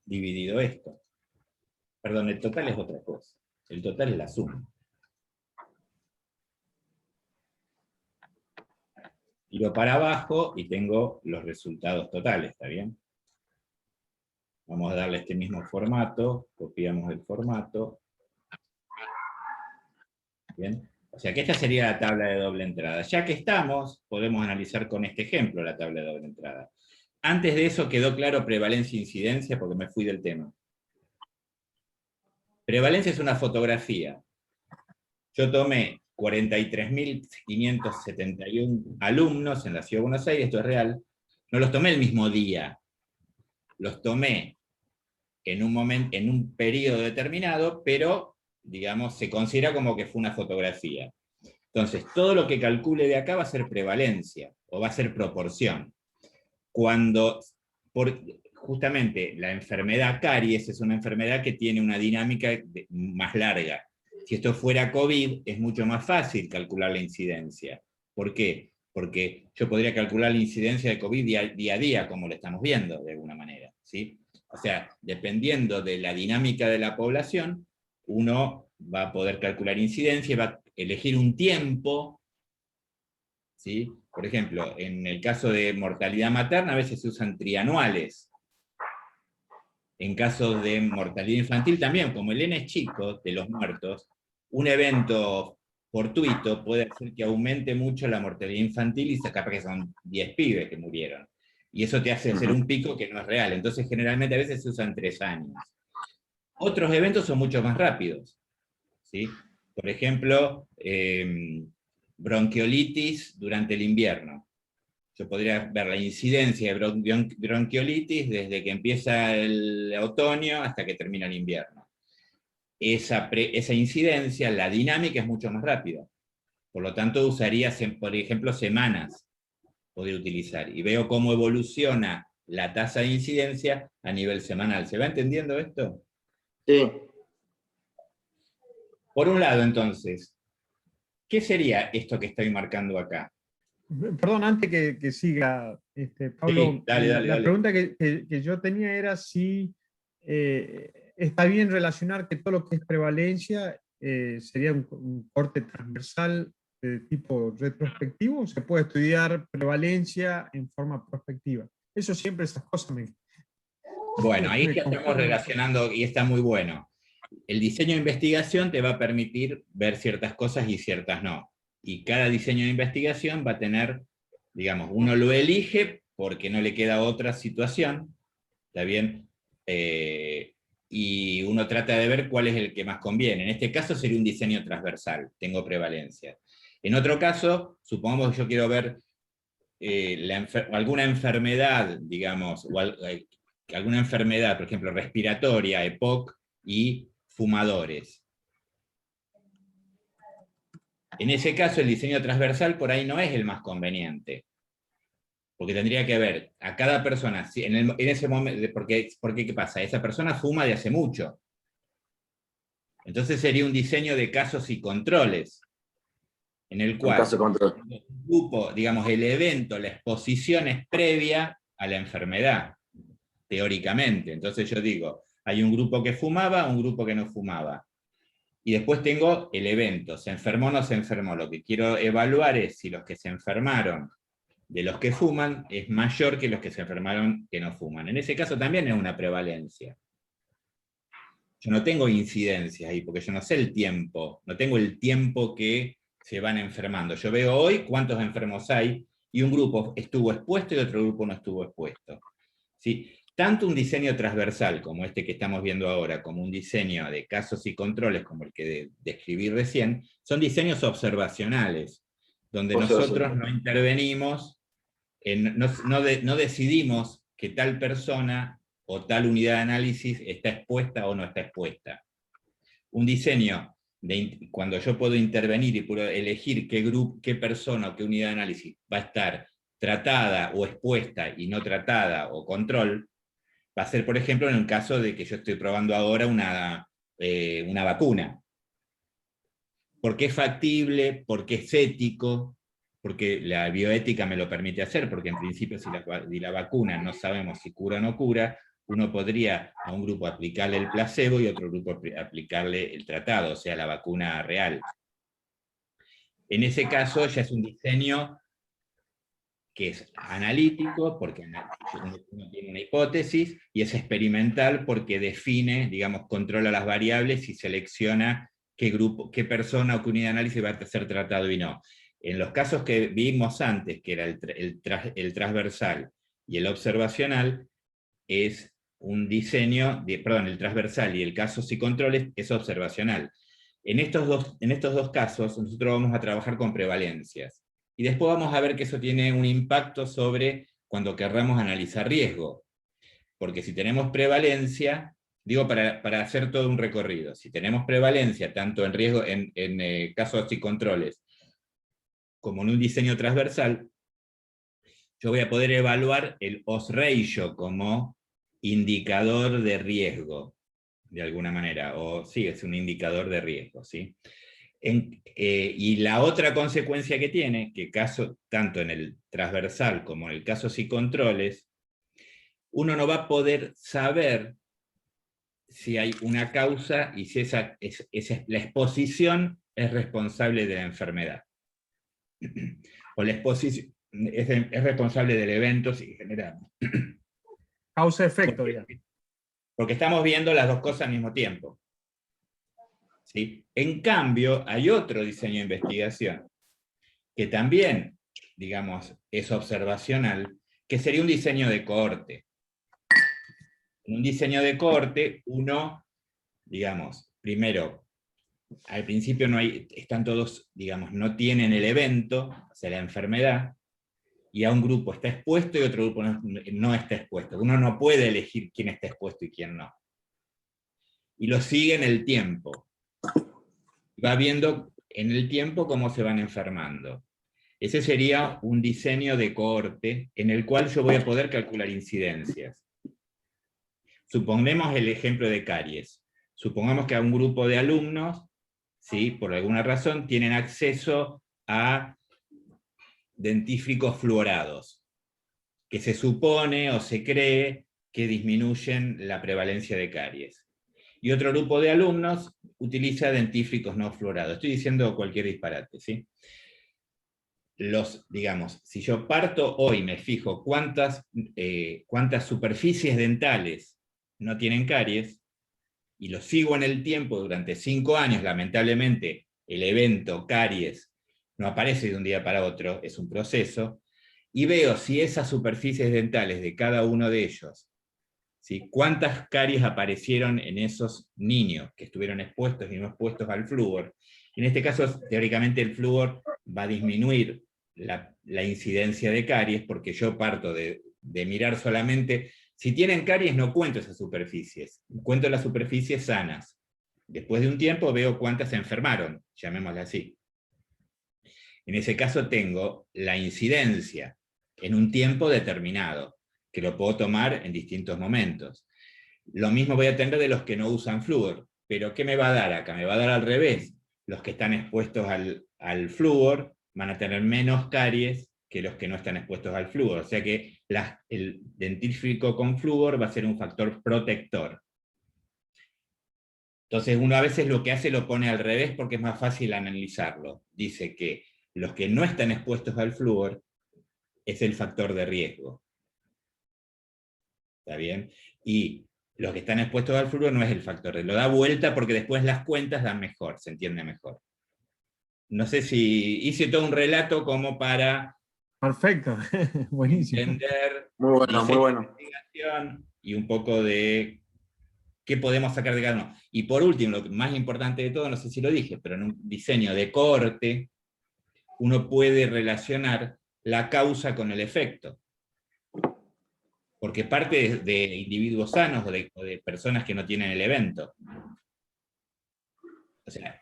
dividido esto. Perdón, el total es otra cosa. El total es la suma. Tiro para abajo y tengo los resultados totales, ¿está bien? Vamos a darle este mismo formato, copiamos el formato. Bien. O sea que esta sería la tabla de doble entrada. Ya que estamos, podemos analizar con este ejemplo la tabla de doble entrada. Antes de eso quedó claro prevalencia e incidencia porque me fui del tema. Prevalencia es una fotografía. Yo tomé 43.571 alumnos en la Ciudad de Buenos Aires, esto es real. No los tomé el mismo día. Los tomé en un periodo determinado, pero, digamos, se considera como que fue una fotografía. Entonces, todo lo que calcule de acá va a ser prevalencia, o va a ser proporción. Justamente, la enfermedad caries es una enfermedad que tiene una dinámica más larga. Si esto fuera COVID, es mucho más fácil calcular la incidencia. ¿Por qué? Porque yo podría calcular la incidencia de COVID día a día, como lo estamos viendo, de alguna manera, ¿sí? O sea, dependiendo de la dinámica de la población, uno va a poder calcular incidencia y va a elegir un tiempo, ¿sí? Por ejemplo, en el caso de mortalidad materna, a veces se usan trianuales. En caso de mortalidad infantil también, como el N es chico de los muertos, un evento fortuito puede hacer que aumente mucho la mortalidad infantil y capaz que son 10 pibes que murieron. Y eso te hace hacer un pico que no es real. Entonces, generalmente a veces se usan 3 años. Otros eventos son mucho más rápidos, ¿sí? Por ejemplo, bronquiolitis durante el invierno. Yo podría ver la incidencia de bronquiolitis desde que empieza el otoño hasta que termina el invierno. Esa incidencia, la dinámica es mucho más rápida. Por lo tanto, usaría, por ejemplo, semanas. Podría utilizar, y veo cómo evoluciona la tasa de incidencia a nivel semanal. ¿Se va entendiendo esto? Sí. Por un lado, entonces, ¿qué sería esto que estoy marcando acá? Perdón, antes que siga, Pablo, Sí, dale. la pregunta que yo tenía era si está bien relacionar que todo lo que es prevalencia sería un corte transversal de tipo retrospectivo, o se puede estudiar prevalencia en forma prospectiva. Eso siempre, esas cosas Bueno, ahí ya estamos relacionando, y está muy bueno. el diseño de investigación te va a permitir ver ciertas cosas y ciertas no. Y cada diseño de investigación va a tener, digamos, uno lo elige porque no le queda otra situación, ¿está bien? Y uno trata de ver cuál es el que más conviene. En este caso sería un diseño transversal, tengo prevalencia. En otro caso, supongamos que yo quiero ver alguna enfermedad, digamos, o alguna enfermedad, por ejemplo, respiratoria, EPOC, y fumadores. En ese caso, el diseño transversal por ahí no es el más conveniente, porque tendría que ver a cada persona, en ese momento, porque ¿qué pasa? Esa persona fuma de hace mucho. Entonces sería un diseño de casos y controles, en el cual el grupo, digamos, el evento, la exposición es previa a la enfermedad, teóricamente. Entonces yo digo, hay un grupo que fumaba, un grupo que no fumaba. Y después tengo el evento, se enfermó o no se enfermó. Lo que quiero evaluar es si los que se enfermaron de los que fuman es mayor que los que se enfermaron que no fuman. En ese caso también es una prevalencia. Yo no tengo incidencias ahí, porque yo no sé el tiempo, no tengo el tiempo que se van enfermando. Yo veo hoy cuántos enfermos hay, y un grupo estuvo expuesto y otro grupo no estuvo expuesto. ¿Sí? Tanto un diseño transversal como este que estamos viendo ahora, como un diseño de casos y controles como el que describí recién, son diseños observacionales, donde nosotros no intervenimos, no decidimos que tal persona o tal unidad de análisis está expuesta o no está expuesta. Un diseño, cuando yo puedo intervenir y puedo elegir qué persona o qué unidad de análisis va a estar tratada o expuesta y no tratada o control, va a ser, por ejemplo, en el caso de que yo estoy probando ahora una vacuna. Porque es factible, porque es ético, porque la bioética me lo permite hacer, porque en principio si la vacuna no sabemos si cura o no cura, uno podría a un grupo aplicarle el placebo y a otro grupo aplicarle el tratado, o sea, la vacuna real. En ese caso ya es un diseño que es analítico, porque uno tiene una hipótesis, y es experimental porque define, digamos, controla las variables y selecciona qué persona o qué unidad de análisis va a ser tratado y no. En los casos que vimos antes, que era el transversal y el observacional, es un diseño, el transversal y el casos y controles es observacional. En estos dos casos, nosotros vamos a trabajar con prevalencias. Y después vamos a ver que eso tiene un impacto sobre cuando querramos analizar riesgo. Porque si tenemos prevalencia, digo para hacer todo un recorrido, si tenemos prevalencia tanto en riesgo, en casos y controles, como en un diseño transversal, yo voy a poder evaluar el odds ratio como indicador de riesgo, de alguna manera, o sí, es un indicador de riesgo, ¿sí? Y la otra consecuencia que tiene, que tanto en el transversal como en el casos y controles, uno no va a poder saber si hay una causa y si la exposición es responsable de la enfermedad. O la exposición es responsable del evento si generamos. Causa-efecto, ya. Porque estamos viendo las dos cosas al mismo tiempo. ¿Sí? En cambio, hay otro diseño de investigación que también, digamos, es observacional, que sería un diseño de cohorte. En un diseño de cohorte, uno, digamos, primero, al principio están todos, digamos, no tienen el evento, o sea, la enfermedad, y a un grupo está expuesto y otro grupo no está expuesto. Uno no puede elegir quién está expuesto y quién no. Y lo sigue en el tiempo. Va viendo en el tiempo cómo se van enfermando. Ese sería un diseño de cohorte en el cual yo voy a poder calcular incidencias. Suponemos el ejemplo de caries. Supongamos que a un grupo de alumnos, ¿sí?, por alguna razón, tienen acceso a dentífricos fluorados, que se supone o se cree que disminuyen la prevalencia de caries. Y otro grupo de alumnos utiliza dentífricos no fluorados. Estoy diciendo cualquier disparate, ¿sí? Digamos, si yo parto hoy, me fijo cuántas superficies dentales no tienen caries, y lo sigo en el tiempo durante 5 años, lamentablemente el evento caries no aparece de un día para otro, es un proceso, y veo si esas superficies dentales de cada uno de ellos, ¿sí? Cuántas caries aparecieron en esos niños que estuvieron expuestos y no expuestos al flúor. En este caso, teóricamente el flúor va a disminuir la incidencia de caries, porque yo parto de mirar solamente, si tienen caries no cuento esas superficies, cuento las superficies sanas. Después de un tiempo veo cuántas se enfermaron, llamémosla así. En ese caso tengo la incidencia en un tiempo determinado, que lo puedo tomar en distintos momentos. Lo mismo voy a tener de los que no usan flúor, pero ¿qué me va a dar acá? Me va a dar al revés. Los que están expuestos al flúor van a tener menos caries que los que no están expuestos al flúor. O sea que el dentífrico con flúor va a ser un factor protector. Entonces uno a veces lo que hace lo pone al revés porque es más fácil analizarlo. Dice que los que no están expuestos al flúor es el factor de riesgo. ¿Está bien? Y los que están expuestos al flúor no es el factor, lo da vuelta porque después las cuentas dan mejor, se entiende mejor. No sé si hice todo un relato como para Perfecto, buenísimo. entender Muy bueno, muy bueno. investigación y un poco de qué podemos sacar de cada uno. Y por último, lo más importante de todo, no sé si lo dije, pero en un diseño de corte, uno puede relacionar la causa con el efecto. Porque parte de individuos sanos o de personas que no tienen el evento. O sea,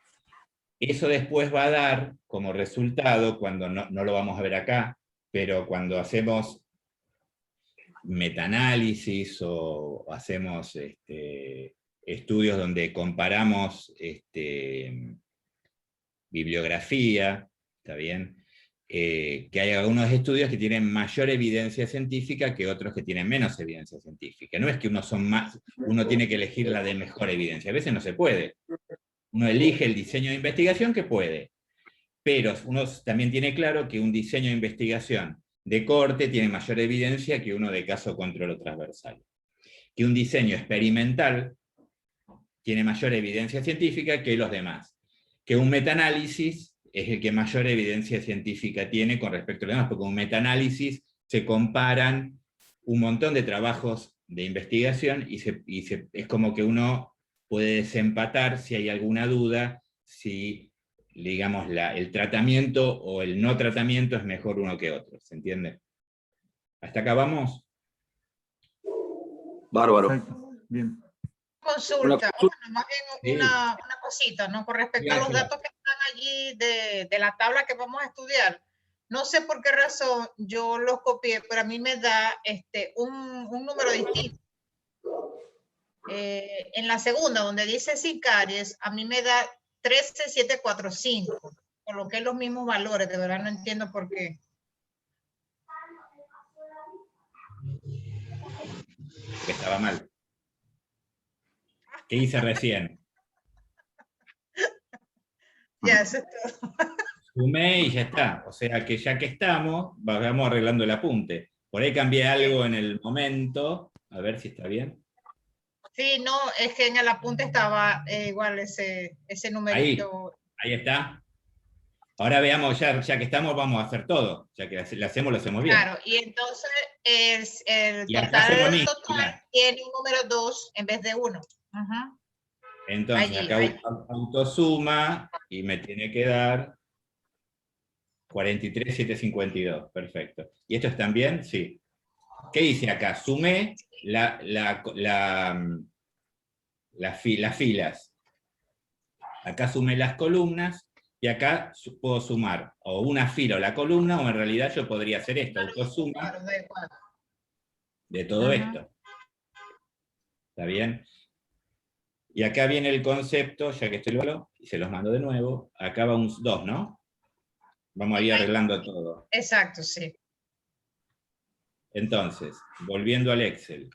eso después va a dar como resultado, cuando no lo vamos a ver acá, pero cuando hacemos metaanálisis o hacemos estudios donde comparamos bibliografía, ¿está bien? Que hay algunos estudios que tienen mayor evidencia científica que otros que tienen menos evidencia científica. No es que uno tiene que elegir la de mejor evidencia, a veces no se puede. Uno elige el diseño de investigación que puede, pero uno también tiene claro que un diseño de investigación de corte tiene mayor evidencia que uno de caso control o transversal. Que un diseño experimental tiene mayor evidencia científica que los demás. Que un metaanálisis es el que mayor evidencia científica tiene con respecto a los demás, porque con un metaanálisis se comparan un montón de trabajos de investigación y es como que uno puede desempatar si hay alguna duda, si, digamos, el tratamiento o el no tratamiento es mejor uno que otro, ¿se entiende? ¿Hasta acá vamos? Bárbaro. Perfecto, bien. Consulta, Una consulta. bueno, más bien una cosita, ¿no? Con respecto a los datos que están allí de la tabla que vamos a estudiar. No sé por qué razón yo los copié, pero a mí me da un número distinto. En la segunda, donde dice sin caries, a mí me da 13745, coloqué los mismos valores, de verdad no entiendo por qué. Porque estaba mal. ¿Qué hice recién? Ya, eso es todo. Sumé y ya está. O sea que ya que estamos, vamos arreglando el apunte. Por ahí cambié algo en el momento, a ver si está bien. Sí, no, es que en el apunte estaba igual ese numerito. Ahí está. Ahora veamos, ya que estamos, vamos a hacer todo. Ya que lo hacemos bien. Claro, y entonces el Y acá hacemos total, mismo, total mirá. tiene un número 2 en vez de 1. Ajá. Entonces Allí, acá allí. autosuma y me tiene que dar 43,752. Perfecto. ¿Y estos están bien? Sí. ¿Qué hice acá? Sumé las filas. Acá sumé las columnas y acá puedo sumar o una fila o la columna, o en realidad yo podría hacer esto, autosuma Claro, da igual. de todo Ajá. esto. ¿Está bien? Y acá viene el concepto, ya que estoy lo y se los mando de nuevo. Acá va un 2, ¿no? Vamos a ir arreglando todo. Exacto, sí. Entonces, volviendo al Excel.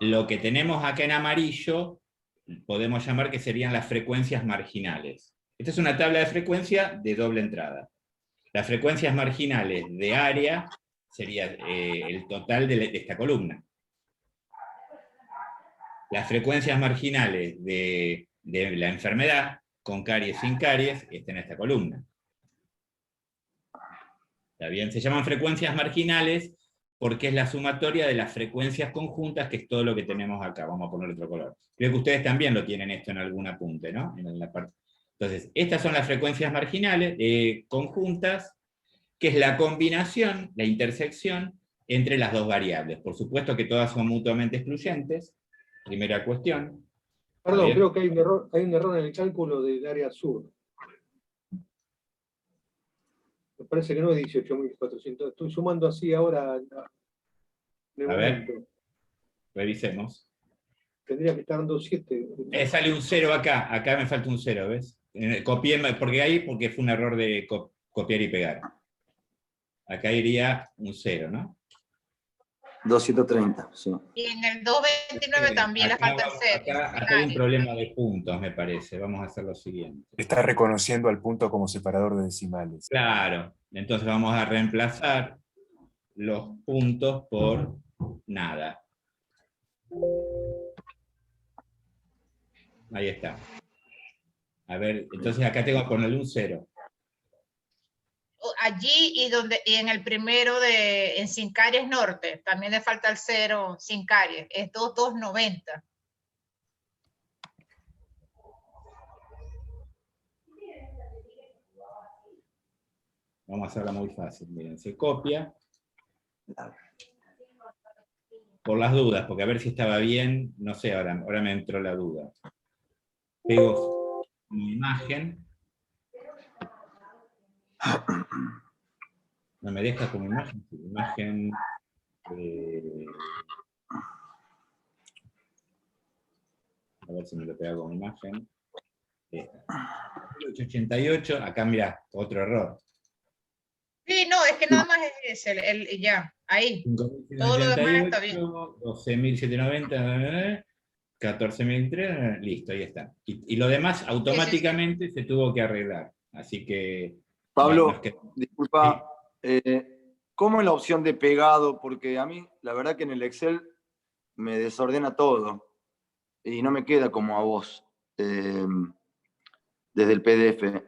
Lo que tenemos acá en amarillo, podemos llamar que serían las frecuencias marginales. Esta es una tabla de frecuencia de doble entrada. Las frecuencias marginales de área sería el total de esta columna. las frecuencias marginales de la enfermedad, con caries, sin caries, está en esta columna. ¿Está bien? Se llaman frecuencias marginales porque es la sumatoria de las frecuencias conjuntas, que es todo lo que tenemos acá. Vamos a poner otro color. Creo que ustedes también lo tienen esto en algún apunte, ¿no? En la parte. Entonces, estas son las frecuencias marginales conjuntas, que es la combinación, la intersección entre las dos variables. Por supuesto que todas son mutuamente excluyentes. Primera cuestión. Perdón, creo que hay un error en el cálculo del área sur. Me parece que no es 18.400. Estoy sumando así ahora. A ver, revisemos. Tendría que estar dando 7. Sale un 0 acá. Acá me falta un 0, ¿ves? Copié, porque fue un error de copiar y pegar. Acá iría un 0, ¿no? 230, sí. Y en el 229 también le falta el 0. Acá hay un problema de puntos, me parece. Vamos a hacer lo siguiente. Está reconociendo al punto como separador de decimales. Claro, entonces vamos a reemplazar los puntos por nada. Ahí está. A ver, entonces acá tengo que ponerle un 0. Allí y en el primero en Sin Caries Norte, también le falta el 0 Sin Caries, es 2290. Vamos a hacerla muy fácil. Miren, se copia. Por las dudas, porque a ver si estaba bien, no sé, ahora me entró la duda. Pego mi imagen. No me deja como imagen. Imagen. A ver si me lo pega con imagen. 888, acá mira, otro error. Sí, no, es que nada más es ese, ya, ahí. Todo lo demás está bien. 12.790, 14.003, listo, ahí está. Y lo demás automáticamente se tuvo que arreglar. Así que... Pablo, disculpa, ¿cómo es la opción de pegado? Porque a mí, la verdad que en el Excel me desordena todo y no me queda como a vos desde el PDF.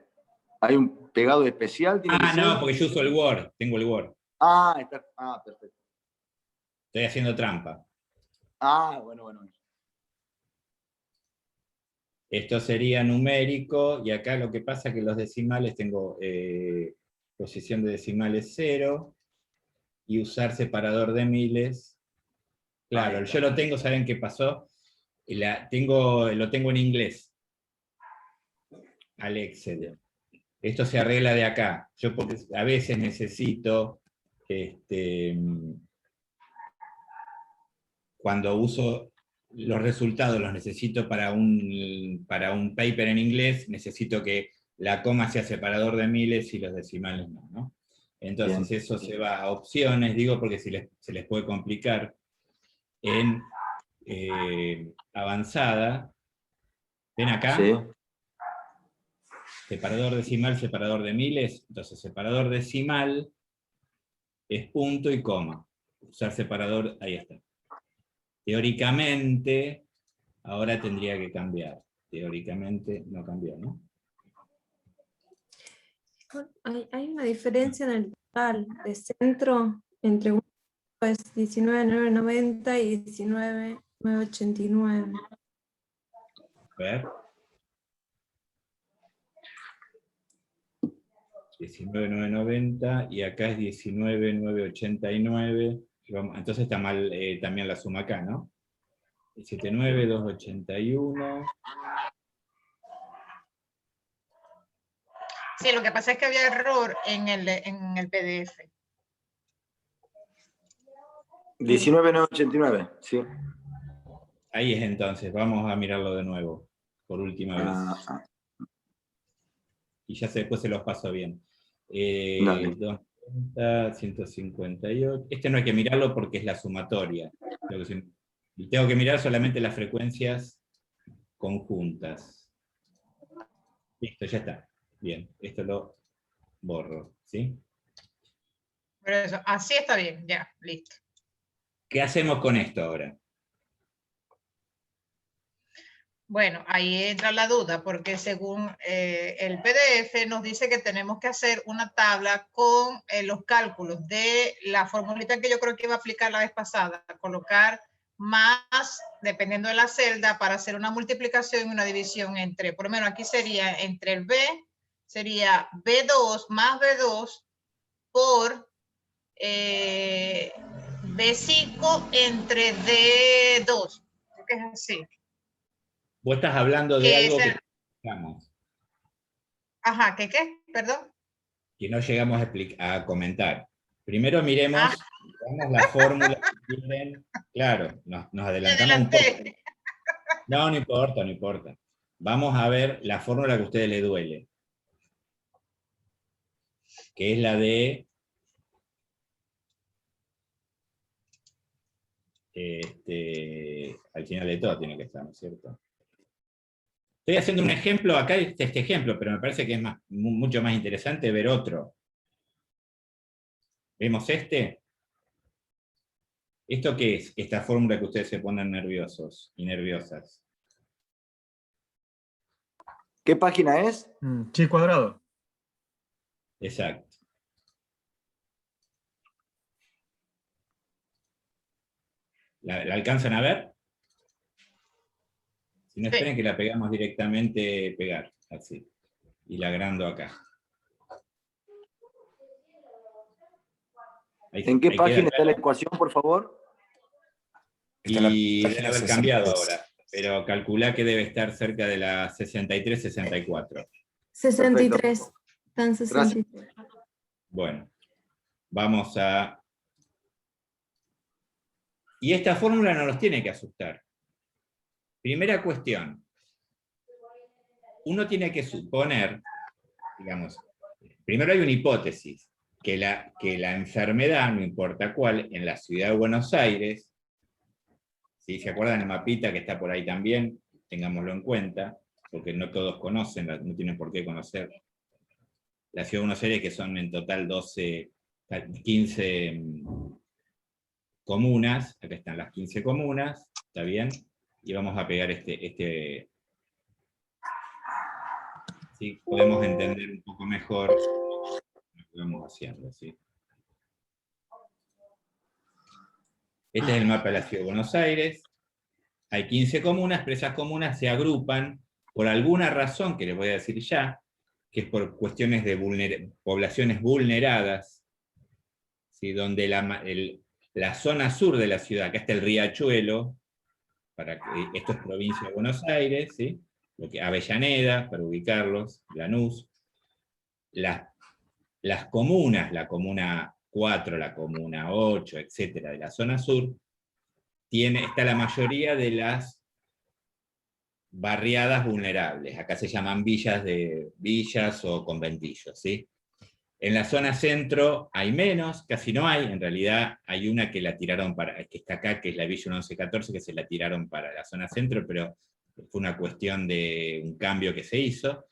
¿Hay un pegado especial? No, porque yo uso el Word, tengo el Word. Perfecto. Estoy haciendo trampa. Bueno. Esto sería numérico, y acá lo que pasa es que los decimales tengo posición de decimales 0, y usar separador de miles. Claro, yo lo tengo, ¿saben qué pasó? Lo tengo en inglés, al Excel. Esto se arregla de acá. Yo porque a veces necesito, cuando uso los resultados, los necesito para un paper en inglés, necesito que la coma sea separador de miles y los decimales no, ¿no? Entonces bien, eso se va a opciones, digo porque se les puede complicar. En avanzada, ¿ven acá? Sí. Separador decimal, separador de miles. Entonces, separador decimal es punto y coma. Usar separador, ahí está. Teóricamente, ahora tendría que cambiar. Teóricamente no cambió, ¿no? Hay una diferencia en el total de centro entre uno es 19.990 y 19.989. A ver. 19.990 y acá es 19.989. Entonces está mal también la suma acá, ¿no? 79.281. Sí, lo que pasa es que había error en el PDF. 19.989, sí. Ahí es entonces, vamos a mirarlo de nuevo, por última vez. Y ya después se los paso bien. 290, 158. Este no hay que mirarlo porque es la sumatoria. Tengo que mirar solamente las frecuencias conjuntas. Listo, ya está. Bien, esto lo borro, ¿sí? Pero eso, así está bien, ya, listo. ¿Qué hacemos con esto ahora? Bueno, ahí entra la duda, porque según el PDF nos dice que tenemos que hacer una tabla con los cálculos de la formulita que yo creo que iba a aplicar la vez pasada, colocar más, dependiendo de la celda, para hacer una multiplicación y una división entre, por lo menos aquí sería entre el B, sería B2 más B2 por B5 entre D2, creo que es así. Vos estás hablando de algo que llegamos, Ajá, ¿qué? Perdón. que no llegamos a comentar. Primero miremos, veamos la fórmula que tienen. Claro, nos adelantamos un poco. No importa, no importa. Vamos a ver la fórmula que a ustedes les duele, que es la de al final de todo tiene que estar, ¿no es cierto? Estoy haciendo un ejemplo, acá está este ejemplo, pero me parece que es mucho más interesante ver otro. ¿Vemos este? ¿Esto qué es? Esta fórmula que ustedes se ponen nerviosos y nerviosas. ¿Qué página es? Chi cuadrado. Exacto. ¿La alcanzan a ver? Si no, esperen que la pegamos directamente, pegar, así. Y la agrando acá. ¿En qué página está la ecuación, por favor? Y debe haber cambiado ahora, pero calculá que debe estar cerca de la 63, 64. 63. Están 63. Bueno, vamos a... Y esta fórmula no nos tiene que asustar. Primera cuestión. Uno tiene que suponer, digamos, primero hay una hipótesis, que la enfermedad, no importa cuál, en la ciudad de Buenos Aires, ¿sí? ¿Se acuerdan el mapita que está por ahí también? Tengámoslo en cuenta, porque no todos conocen, no tienen por qué conocer. La ciudad de Buenos Aires, que son en total 15 comunas, acá están las 15 comunas, ¿está bien? Y vamos a pegar ¿sí? Podemos entender un poco mejor lo que vamos haciendo, ¿sí? Este es el mapa de la ciudad de Buenos Aires. Hay 15 comunas, pero esas comunas se agrupan por alguna razón, que les voy a decir ya, que es por cuestiones de poblaciones vulneradas, ¿sí? Donde la zona sur de la ciudad, acá está el Riachuelo, esto es provincia de Buenos Aires, ¿sí? Avellaneda, para ubicarlos, Lanús, las comunas, la comuna 4, la comuna 8, etcétera, de la zona sur, está la mayoría de las barriadas vulnerables. Acá se llaman villas o conventillos, ¿sí? En la zona centro hay menos, casi no hay, en realidad hay una que la tiraron que está acá, que es la Villa 1114, que se la tiraron para la zona centro, pero fue una cuestión de un cambio que se hizo.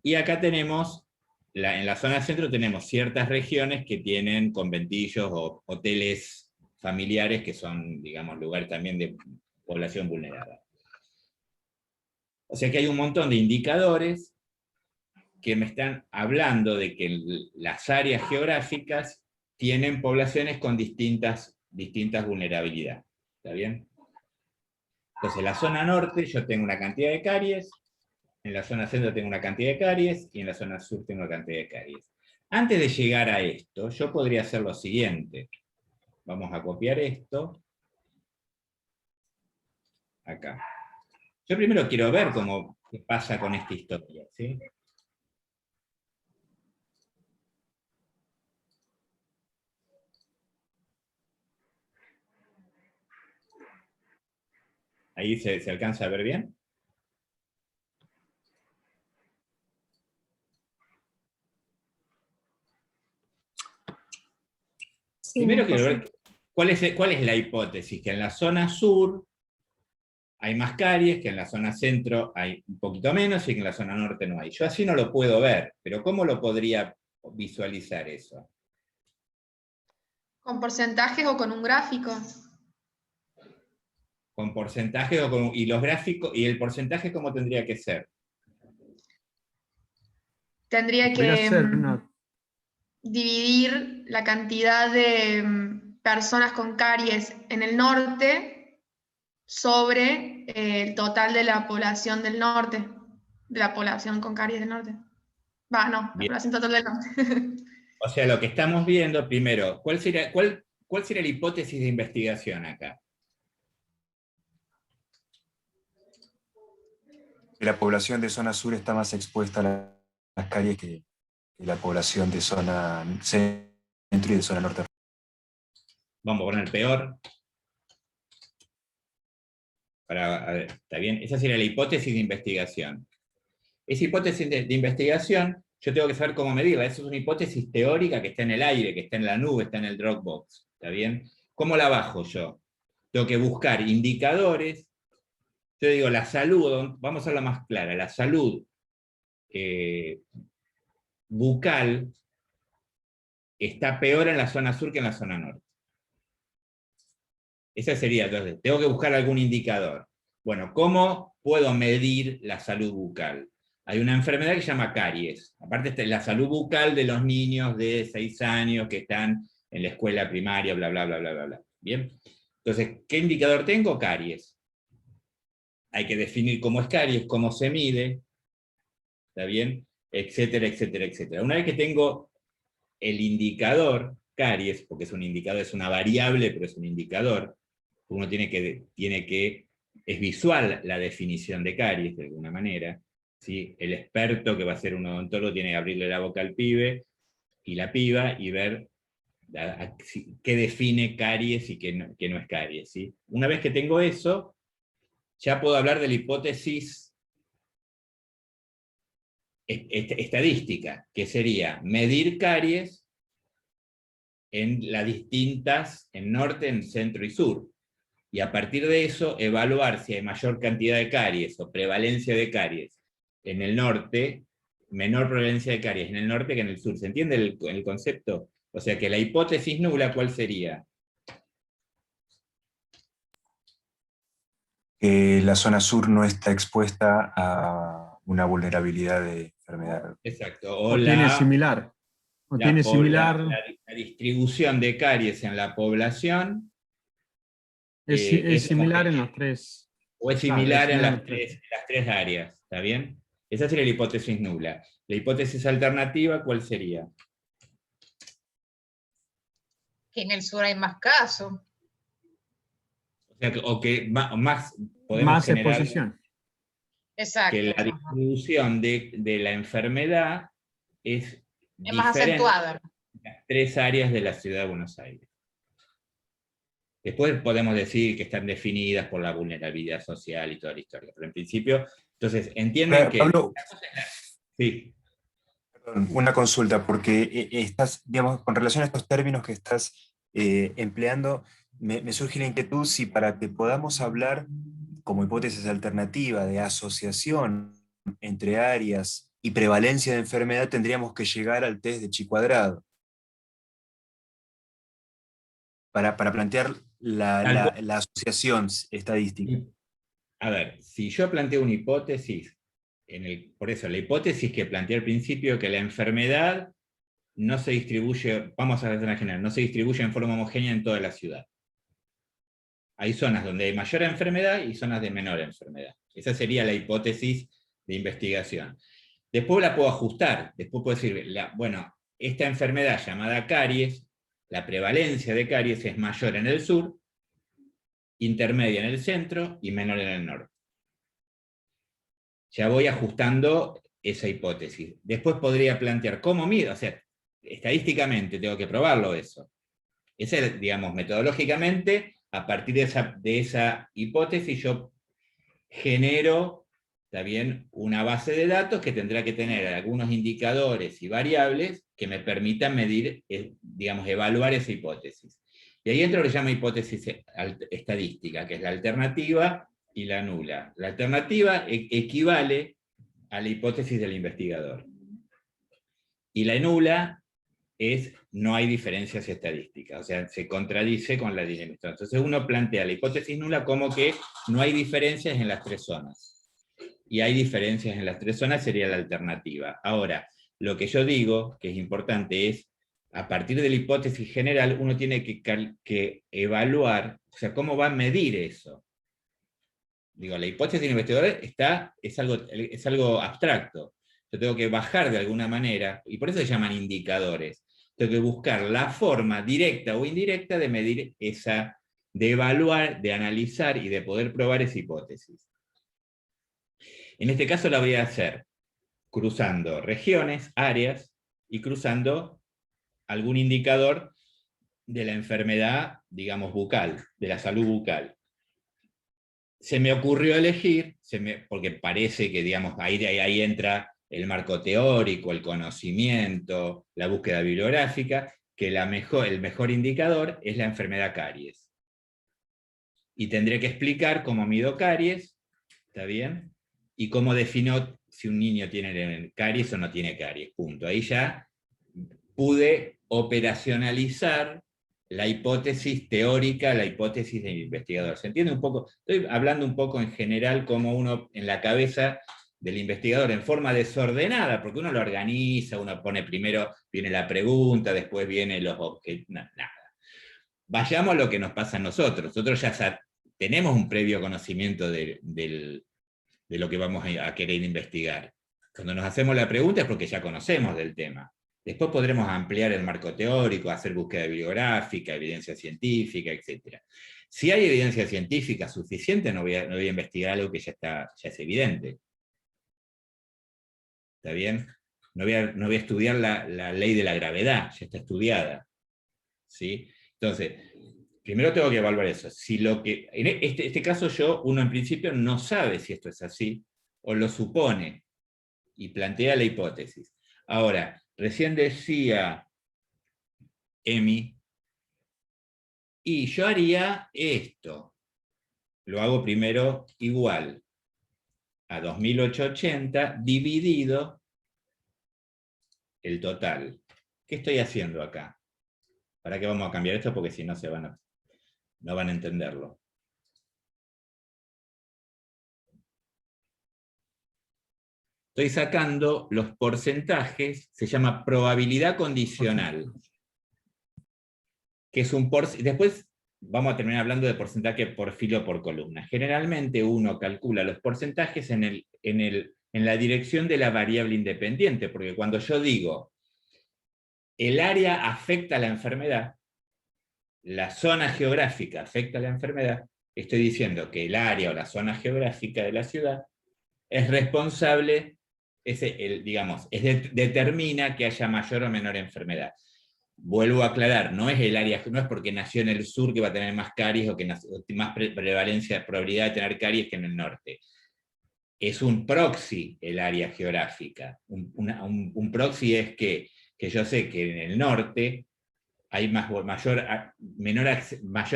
Y acá tenemos, en la zona centro tenemos ciertas regiones que tienen conventillos o hoteles familiares, que son, digamos, lugares también de población vulnerada. O sea que hay un montón de indicadores que me están hablando de que las áreas geográficas tienen poblaciones con distintas vulnerabilidades. ¿Está bien? Entonces, en la zona norte yo tengo una cantidad de caries, en la zona centro tengo una cantidad de caries, y en la zona sur tengo una cantidad de caries. Antes de llegar a esto, yo podría hacer lo siguiente. Vamos a copiar esto. Acá. Yo primero quiero ver qué pasa con esta historia, ¿sí? ¿Ahí se alcanza a ver bien? Sí, primero quiero ver cuál es la hipótesis, que en la zona sur hay más caries, que en la zona centro hay un poquito menos y que en la zona norte no hay. Yo así no lo puedo ver, pero ¿cómo lo podría visualizar eso? ¿Con porcentajes o con un gráfico? con porcentaje y los gráficos, y el porcentaje ¿cómo tendría que ser? Tendría Podría que ser una- dividir la cantidad de personas con caries en el norte sobre el total de la población del norte, de la población con caries del norte. Va, no, la Bien. población total del norte. O sea, lo que estamos viendo, primero, ¿cuál sería la hipótesis de investigación acá? La población de zona sur está más expuesta a las caries que la población de zona centro y de zona norte. Vamos a poner peor. A ver, ¿está bien? Esa sería la hipótesis de investigación. Esa hipótesis de investigación, yo tengo que saber cómo medirla. Eso es una hipótesis teórica que está en el aire, que está en la nube, está en el Dropbox. ¿Está bien? ¿Cómo la bajo yo? Tengo que buscar indicadores. Yo digo, la salud, vamos a hacerla más clara, la salud bucal está peor en la zona sur que en la zona norte. Esa sería, entonces, tengo que buscar algún indicador. Bueno, ¿cómo puedo medir la salud bucal? Hay una enfermedad que se llama caries. Aparte está la salud bucal de los niños de 6 años que están en la escuela primaria, bla, bla, bla, bla, bla, bla. ¿Bien? Entonces, ¿qué indicador tengo? Caries. Hay que definir cómo es caries, cómo se mide, ¿está bien? Etcétera, etcétera, etcétera. Una vez que tengo el indicador caries, porque es un indicador, es una variable, pero es un indicador, uno tiene que es visual la definición de caries, de alguna manera, ¿sí? El experto que va a ser un odontólogo tiene que abrirle la boca al pibe y la piba y ver qué define caries y qué no es caries, ¿sí? Una vez que tengo eso, ya puedo hablar de la hipótesis estadística, que sería medir caries en las distintas, en norte, en centro y sur. Y a partir de eso, evaluar si hay mayor cantidad de caries o prevalencia de caries en el norte, menor prevalencia de caries en el norte que en el sur. ¿Se entiende el concepto? O sea que la hipótesis nula, ¿cuál sería? Que la zona sur no está expuesta a una vulnerabilidad de enfermedad. Exacto. O tiene similar. O tiene similar. La distribución de caries en la población Es similar en los tres. o es similar en las tres. tres áreas, ¿está bien? Esa sería la hipótesis nula. La hipótesis alternativa, ¿cuál sería? Que en el sur hay más casos. O sea, que más podemos Más generar exposición. Exacto. que la distribución de la enfermedad es más diferente acentuada. en las tres áreas de la ciudad de Buenos Aires. Después podemos decir que están definidas por la vulnerabilidad social y toda la historia, pero en principio, entonces, entienden que... Pablo, sí. perdón, una consulta, porque estás, digamos, con relación a estos términos que estás empleando, me surge la inquietud si para que podamos hablar como hipótesis alternativa de asociación entre áreas y prevalencia de enfermedad, tendríamos que llegar al test de chi cuadrado. Para plantear la asociación estadística. A ver, si yo planteo una hipótesis, por eso la hipótesis que planteé al principio, que la enfermedad no se distribuye, vamos a ver en general, no se distribuye en forma homogénea en toda la ciudad. Hay zonas donde hay mayor enfermedad y zonas de menor enfermedad. Esa sería la hipótesis de investigación. Después la puedo ajustar, después puedo decir, bueno, esta enfermedad llamada caries, la prevalencia de caries es mayor en el sur, intermedia en el centro y menor en el norte. Ya voy ajustando esa hipótesis. Después podría plantear cómo mido, o sea, estadísticamente tengo que probarlo eso. Esa es, digamos, metodológicamente, a partir de esa hipótesis yo genero también una base de datos que tendrá que tener algunos indicadores y variables que me permitan medir, digamos, evaluar esa hipótesis. Y ahí entro lo que se llama hipótesis estadística, que es la alternativa y la nula. La alternativa equivale a la hipótesis del investigador. Y la nula es no hay diferencias estadísticas, o sea, se contradice con la dinámica. Entonces uno plantea la hipótesis nula como que no hay diferencias en las tres zonas. Y hay diferencias en las tres zonas, sería la alternativa. Ahora, lo que yo digo, que es importante, es, a partir de la hipótesis general, uno tiene que evaluar, o sea, cómo va a medir eso. Digo, la hipótesis del investigador es algo abstracto. Yo tengo que bajar de alguna manera, y por eso se llaman indicadores. Tengo que buscar la forma directa o indirecta de medir esa, de evaluar, de analizar y de poder probar esa hipótesis. En este caso la voy a hacer cruzando regiones, áreas, y cruzando algún indicador de la enfermedad, digamos, bucal, de la salud bucal. Se me ocurrió elegir, porque parece que, digamos, ahí entra el marco teórico, el conocimiento, la búsqueda bibliográfica, que el mejor indicador es la enfermedad caries. Y tendré que explicar cómo mido caries, ¿está bien? Y cómo defino si un niño tiene caries o no tiene caries, punto. Ahí ya pude operacionalizar la hipótesis teórica, la hipótesis del investigador. ¿Se entiende un poco? Estoy hablando un poco en general como uno en la cabeza del investigador en forma desordenada, porque uno lo organiza, uno pone primero, viene la pregunta, después vienen los objetos, nada. Vayamos a lo que nos pasa a nosotros. Nosotros ya tenemos un previo conocimiento de lo que vamos a querer investigar. Cuando nos hacemos la pregunta es porque ya conocemos del tema. Después podremos ampliar el marco teórico, hacer búsqueda bibliográfica, evidencia científica, etc. Si hay evidencia científica suficiente, no voy a investigar algo que ya es evidente. ¿Está bien? No voy a estudiar la ley de la gravedad, ya está estudiada. ¿Sí? Entonces, primero tengo que evaluar eso. Si en este caso uno en principio no sabe si esto es así, o lo supone, y plantea la hipótesis. Ahora, recién decía Emi, y yo haría esto. Lo hago primero igual a 2880 dividido el total. ¿Qué estoy haciendo acá? ¿Para qué vamos a cambiar esto? Porque si no no van a entenderlo. Estoy sacando los porcentajes, se llama probabilidad condicional. Que es después vamos a terminar hablando de porcentaje por filo por columna. Generalmente uno calcula los porcentajes en la dirección de la variable independiente, porque cuando yo digo el área afecta a la enfermedad, la zona geográfica afecta a la enfermedad, estoy diciendo que el área o la zona geográfica de la ciudad es responsable, determina que haya mayor o menor enfermedad. Vuelvo a aclarar, no es el área, no es porque nació en el sur que va a tener más caries o que más prevalencia, probabilidad de tener caries que en el norte. Es un proxy el área geográfica. Un proxy es que yo sé que en el norte hay mayor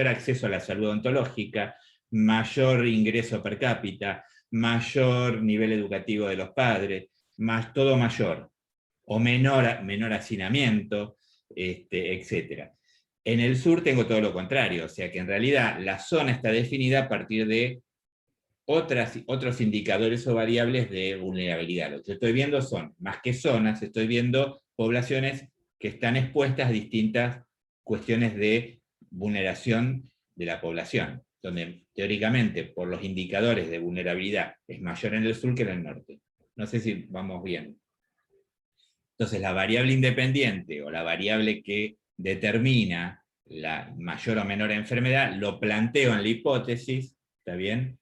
acceso a la salud odontológica, mayor ingreso per cápita, mayor nivel educativo de los padres, todo mayor, o menor hacinamiento, etc. En el sur tengo todo lo contrario, o sea que en realidad la zona está definida a partir de otros indicadores o variables de vulnerabilidad. Lo que estoy viendo son, más que zonas, estoy viendo poblaciones que están expuestas a distintas cuestiones de vulneración de la población, donde teóricamente por los indicadores de vulnerabilidad es mayor en el sur que en el norte. No sé si vamos bien. Entonces la variable independiente o la variable que determina la mayor o menor enfermedad, lo planteo en la hipótesis, ¿está bien?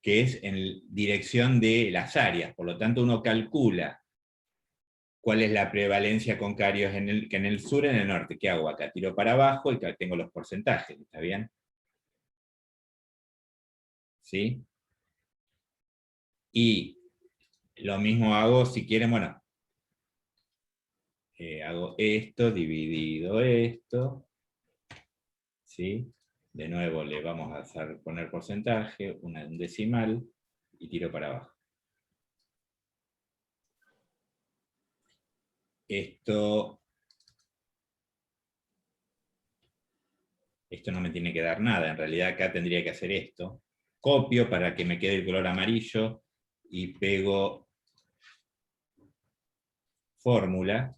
Que es en dirección de las áreas, por lo tanto uno calcula cuál es la prevalencia con caries que en el sur y en el norte. ¿Qué hago acá? Tiro para abajo y tengo los porcentajes, ¿está bien? ¿Sí? Y lo mismo hago, si quieren, bueno, hago esto, dividido esto, ¿sí? De nuevo le vamos a poner porcentaje, un decimal, y tiro para abajo. Esto esto no me tiene que dar nada, en realidad acá tendría que hacer esto, copio para que me quede el color amarillo, y pego fórmula,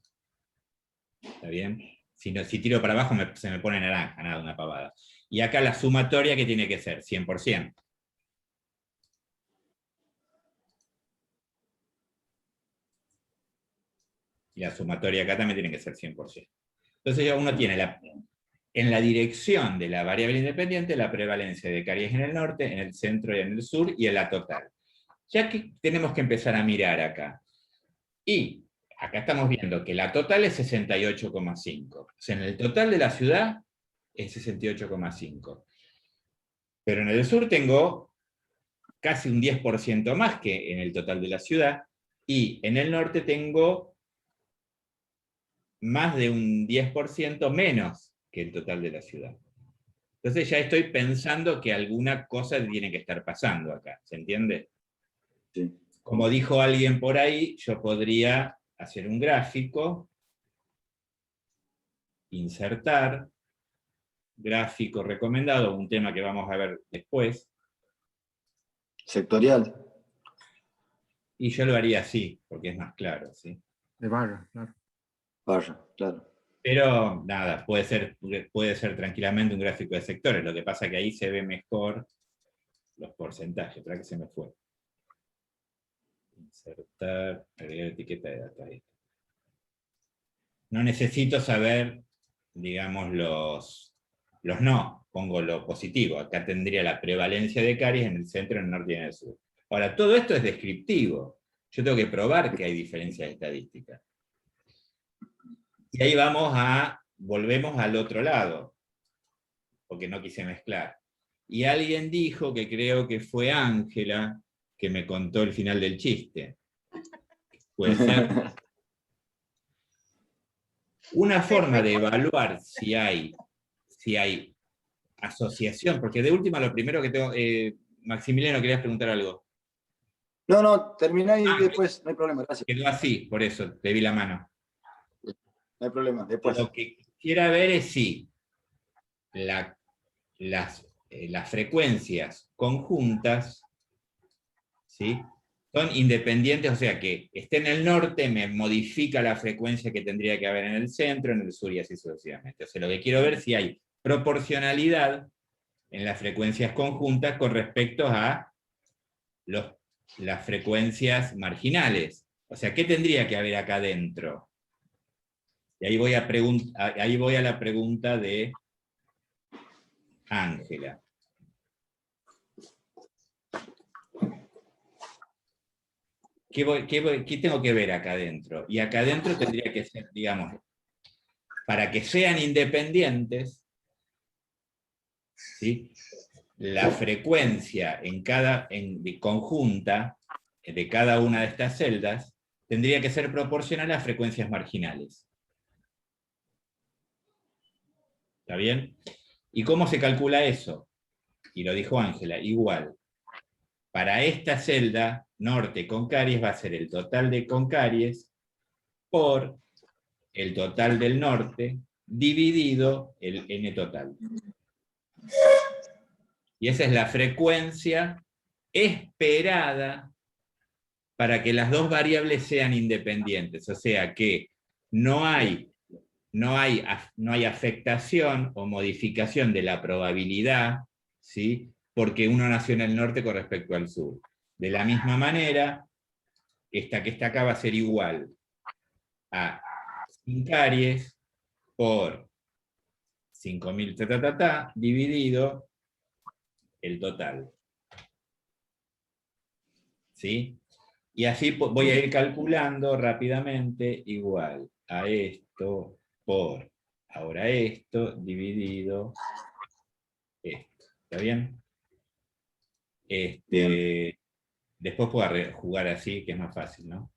¿está bien? Si tiro para abajo se me pone naranja, nada, una pavada. Y acá la sumatoria que tiene que ser 100%. Y la sumatoria acá también tiene que ser 100%. Entonces ya uno tiene en la dirección de la variable independiente la prevalencia de caries en el norte, en el centro y en el sur, y en la total. Ya que tenemos que empezar a mirar acá. Y acá estamos viendo que la total es 68,5. O sea, en el total de la ciudad es 68,5. Pero en el sur tengo casi un 10% más que en el total de la ciudad, y en el norte tengo más de un 10% menos que el total de la ciudad. Entonces ya estoy pensando que alguna cosa tiene que estar pasando acá, ¿se entiende? Sí. Como dijo alguien por ahí, yo podría hacer un gráfico, insertar, gráfico recomendado, un tema que vamos a ver después. Sectorial. Y yo lo haría así, porque es más claro, ¿sí? De barra, claro. Barra, claro. Pero nada, puede ser tranquilamente un gráfico de sectores, lo que pasa que ahí se ve mejor los porcentajes, ¿para que se me fue? Insertar, agregar etiqueta de datos. Ahí. No necesito saber, digamos, los no, pongo lo positivo. Acá tendría la prevalencia de caries en el centro, en el norte y en el sur. Ahora, todo esto es descriptivo. Yo tengo que probar que hay diferencias estadísticas. Y ahí volvemos al otro lado, porque no quise mezclar. Y alguien dijo, que creo que fue Ángela, que me contó el final del chiste. Puede ser. Una forma de evaluar si hay asociación, porque de última lo primero que tengo... Maximiliano, ¿querías preguntar algo? No, termina y después, no hay problema, gracias. Quedó así, por eso, te vi la mano. No hay problema, después. Lo que quisiera ver es si las frecuencias conjuntas, ¿sí?, son independientes, o sea que esté en el norte me modifica la frecuencia que tendría que haber en el centro, en el sur y así sucesivamente. O sea, lo que quiero ver es si hay proporcionalidad en las frecuencias conjuntas con respecto a las frecuencias marginales. O sea, ¿qué tendría que haber acá adentro? Y ahí voy a la pregunta de Ángela. ¿Qué tengo que ver acá adentro? Y acá adentro tendría que ser, digamos, para que sean independientes, ¿sí?, la frecuencia conjunta de cada una de estas celdas tendría que ser proporcional a frecuencias marginales. ¿Está bien? ¿Y cómo se calcula eso? Y lo dijo Ángela, igual. Para esta celda, norte con caries, va a ser el total de con caries por el total del norte dividido el n total. Y esa es la frecuencia esperada para que las dos variables sean independientes. O sea que no hay afectación o modificación de la probabilidad, ¿sí?, porque uno nació en el norte con respecto al sur. De la misma manera, esta que está acá va a ser igual a sin caries por 5.000 dividido el total. ¿Sí? Y así voy a ir calculando rápidamente igual a esto por ahora esto dividido esto. ¿Está bien? Bien. Después puedo jugar así, que es más fácil, ¿no?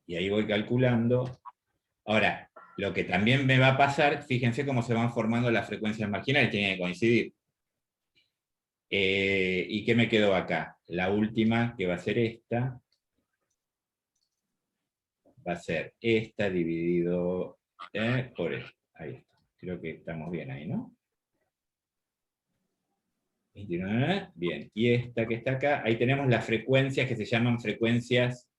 Y ahí voy calculando. Ahora, lo que también me va a pasar, fíjense cómo se van formando las frecuencias marginales, tienen que coincidir. ¿Y qué me quedó acá? La última, que va a ser esta, va a ser esta dividido por esto. Ahí está. Creo que estamos bien ahí, ¿no? 29, bien. Y esta que está acá, ahí tenemos las frecuencias que se llaman frecuencias.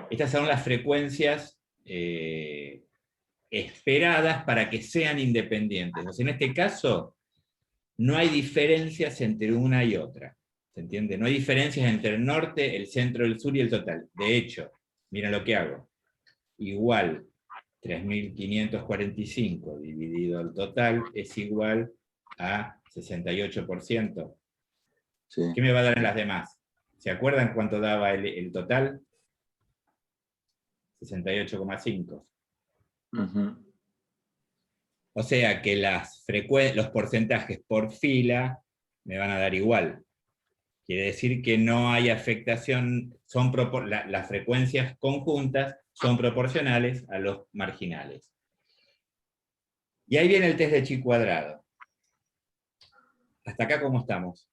Estas son las frecuencias esperadas para que sean independientes. Entonces, en este caso, no hay diferencias entre una y otra. ¿Se entiende? No hay diferencias entre el norte, el centro, el sur y el total. De hecho, miren lo que hago. Igual 3.545 dividido el total es igual a 68%. Sí. ¿Qué me va a dar en las demás? ¿Se acuerdan cuánto daba el total? 68,5. Ujú. O sea que los porcentajes por fila me van a dar igual. Quiere decir que no hay afectación, las frecuencias conjuntas son proporcionales a los marginales. Y ahí viene el test de chi cuadrado. ¿Hasta acá cómo estamos?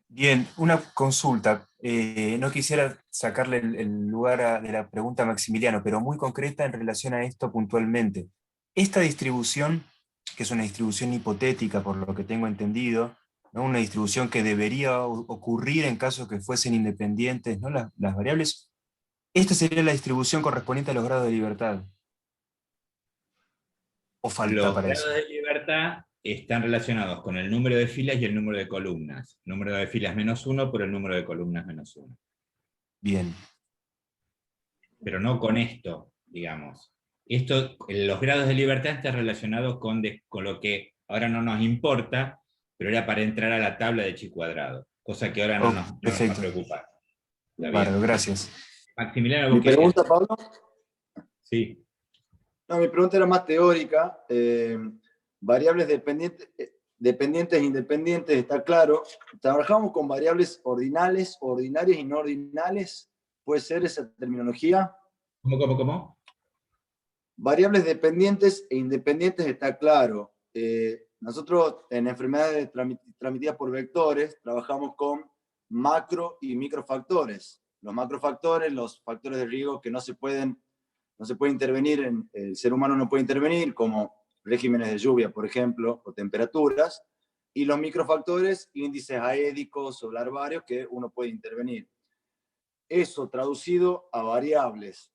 Bien, una consulta. No quisiera sacarle el lugar de la pregunta a Maximiliano, pero muy concreta en relación a esto puntualmente. Esta distribución, que es una distribución hipotética por lo que tengo entendido, ¿no? Una distribución que debería ocurrir en caso que fuesen independientes, ¿no? Las variables, esta sería la distribución correspondiente a los grados de libertad. ¿O falta Los para grados eso? de libertad están relacionados con el número de filas y el número de columnas. Número de filas -1 por el número de columnas -1. Bien. Pero no con esto, digamos. Los grados de libertad están relacionados con lo que ahora no nos importa, pero era para entrar a la tabla de chi cuadrado, cosa que ahora no nos preocupa. ¿Está Bárbaro, bien? gracias. Maximiliano, Mi ¿vos querés? pregunta, Pablo. Sí. No, mi pregunta era más teórica. Variables dependientes e independientes, está claro. Trabajamos con variables ordinales, ordinarias y no ordinales. ¿Puede ser esa terminología? ¿Cómo? Variables dependientes e independientes, está claro. Nosotros en enfermedades transmitidas por vectores trabajamos con macro y microfactores. Los macrofactores, los factores de riesgo que no se puede intervenir, el ser humano no puede intervenir, como regímenes de lluvia, por ejemplo, o temperaturas, y los microfactores, índices aédicos o larvarios que uno puede intervenir. Eso traducido a variables.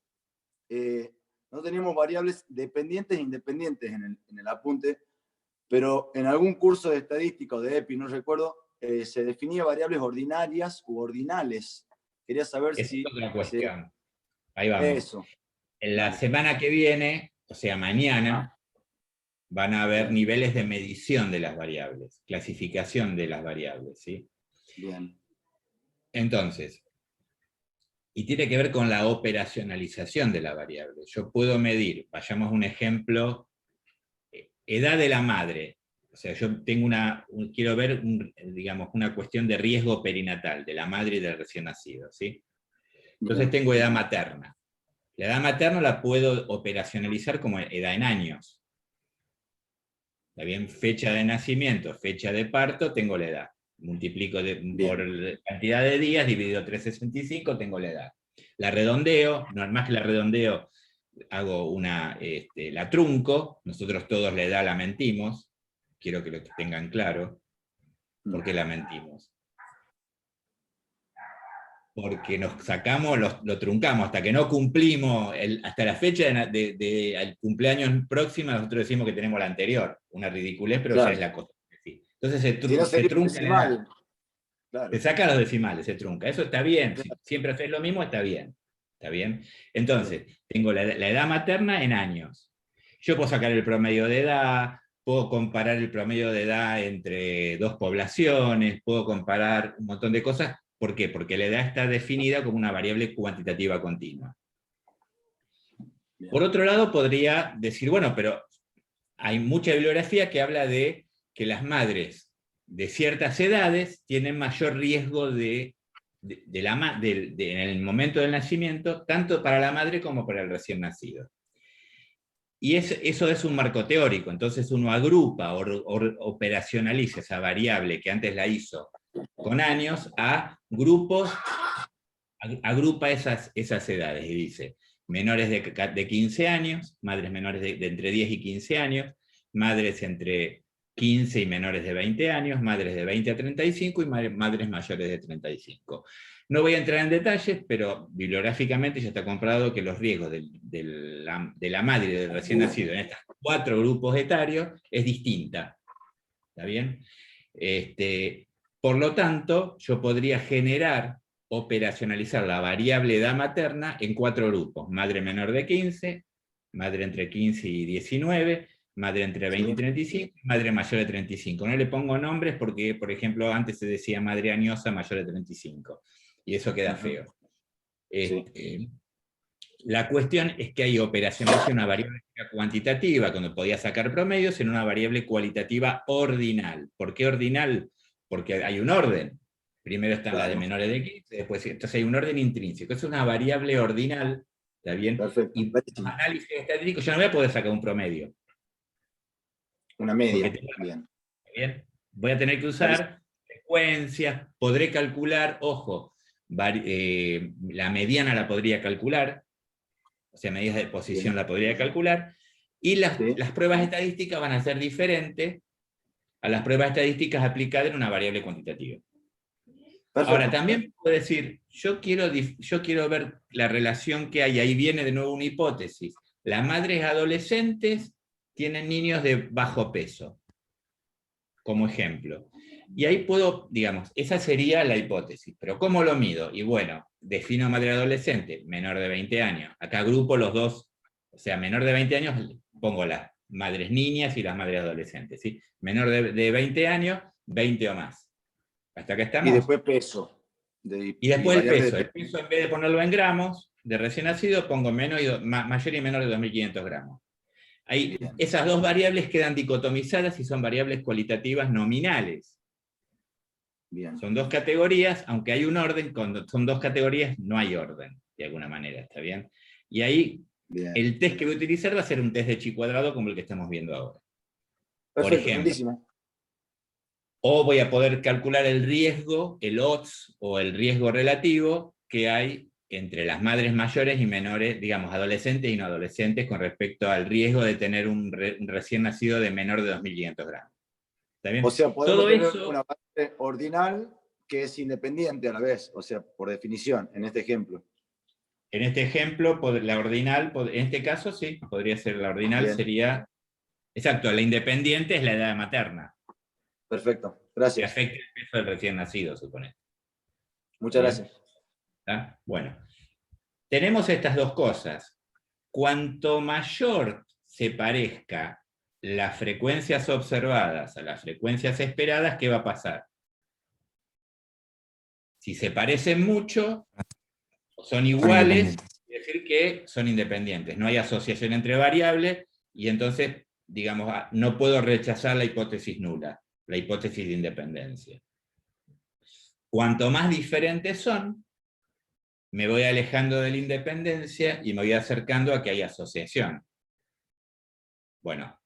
No teníamos variables dependientes e independientes en el apunte, pero en algún curso de estadística o de EPI, no recuerdo, se definía variables ordinarias u ordinales. Quería saber Esa si... es otra cuestión. Ahí vamos. Eso. En la semana que viene, o sea, mañana, van a haber niveles de medición de las variables, clasificación de las variables, ¿sí? Bien. Entonces, y tiene que ver con la operacionalización de la variable. Yo puedo medir, vayamos a un ejemplo, edad de la madre. O sea, yo tengo quiero ver, digamos, una cuestión de riesgo perinatal de la madre y del recién nacido, ¿sí? Entonces tengo edad materna. La edad materna la puedo operacionalizar como edad en años. ¿Está bien? Fecha de nacimiento, fecha de parto, tengo la edad. Multiplico por cantidad de días, dividido 365, tengo la edad. La redondeo, no más que la redondeo, hago la trunco, nosotros todos la edad la mentimos, quiero que lo tengan claro. ¿Por qué la mentimos? Porque nos sacamos, lo truncamos, hasta que no cumplimos, hasta la fecha del cumpleaños próxima, nosotros decimos que tenemos la anterior, una ridiculez, pero Claro. ya es la cosa. ¿Sí? Entonces se sería trunca. decimal. Claro. Se saca los decimales, se trunca. Eso está bien, si siempre haces lo mismo, está bien. ¿Está bien? Entonces, tengo la edad materna en años. Yo puedo sacar el promedio de edad, puedo comparar el promedio de edad entre dos poblaciones, puedo comparar un montón de cosas. ¿Por qué? Porque la edad está definida como una variable cuantitativa continua. Bien. Por otro lado, podría decir, bueno, pero hay mucha bibliografía que habla de que las madres de ciertas edades tienen mayor riesgo en el momento del nacimiento, tanto para la madre como para el recién nacido. Y eso es un marco teórico, entonces uno agrupa o operacionaliza esa variable que antes la hizo con años a grupos agrupa esas edades y dice, menores de 15 años, madres menores de entre 10 y 15 años, madres entre 15 y menores de 20 años, madres de 20 a 35 y madres mayores de 35. No voy a entrar en detalles, pero bibliográficamente ya está comprobado que los riesgos de la madre y del recién nacido en estos 4 grupos etarios es distinta. ¿Está bien? Por lo tanto, yo podría operacionalizar la variable edad materna en 4 grupos. Madre menor de 15, madre entre 15 y 19, madre entre 20 y 35, madre mayor de 35. No le pongo nombres porque, por ejemplo, antes se decía madre añosa mayor de 35, y eso queda feo. La cuestión es que hay operacionalización una variable cuantitativa, cuando podía sacar promedios, en una variable cualitativa ordinal. ¿Por qué ordinal? Porque hay un orden. Primero están las de menores de 15, después entonces hay un orden intrínseco. Es una variable ordinal, ¿está bien? Perfecto. Y análisis estadístico, yo no voy a poder sacar un promedio. Una media. Bien. Voy a tener que usar frecuencias, podré calcular, ojo, la mediana la podría calcular, o sea, medidas de posición la podría calcular, y las pruebas estadísticas van a ser diferentes a las pruebas estadísticas aplicadas en una variable cuantitativa. Perfecto. Ahora, también puedo decir, yo quiero ver la relación que hay, ahí viene de nuevo una hipótesis. Las madres adolescentes tienen niños de bajo peso, como ejemplo. Y ahí puedo, digamos, esa sería la hipótesis, pero ¿cómo lo mido? Y bueno, defino madre adolescente, menor de 20 años. Acá agrupo los dos, o sea, menor de 20 años, pongo las madres niñas y las madres adolescentes, ¿sí? Menor de 20 años, 20 o más. ¿Hasta acá estamos? Y después peso. Y después el peso. El peso, en vez de ponerlo en gramos, de recién nacido, pongo mayor y menor de 2.500 gramos. Ahí, esas dos variables quedan dicotomizadas y son variables cualitativas nominales. Bien. Son dos categorías, aunque hay un orden, cuando son dos categorías no hay orden, de alguna manera, ¿está bien? Y ahí, el test que voy a utilizar va a ser un test de chi cuadrado como el que estamos viendo ahora. Perfecto, por ejemplo. buenísimo. O voy a poder calcular el riesgo, el odds, o el riesgo relativo que hay entre las madres mayores y menores, digamos, adolescentes y no adolescentes, con respecto al riesgo de tener un recién nacido de menor de 2.500 gramos. ¿Está bien? O sea, podemos Todo tener eso, una base ordinal que es independiente a la vez, o sea, por definición, en este ejemplo. en este ejemplo, la ordinal, en este caso sí, podría ser la ordinal, Bien. sería, exacto, la independiente es la edad materna, Perfecto, que gracias. afecta el peso del recién nacido, supone. Muchas Bien. gracias. ¿Está? Bueno, tenemos estas dos cosas. Cuanto mayor se parezca las frecuencias observadas a las frecuencias esperadas, ¿qué va a pasar? Si se parecen mucho, son iguales, quiere decir que son independientes. No hay asociación entre variables, y entonces, digamos, no puedo rechazar la hipótesis nula, la hipótesis de independencia. Cuanto más diferentes son, me voy alejando de la independencia y me voy acercando a que hay asociación. Bueno,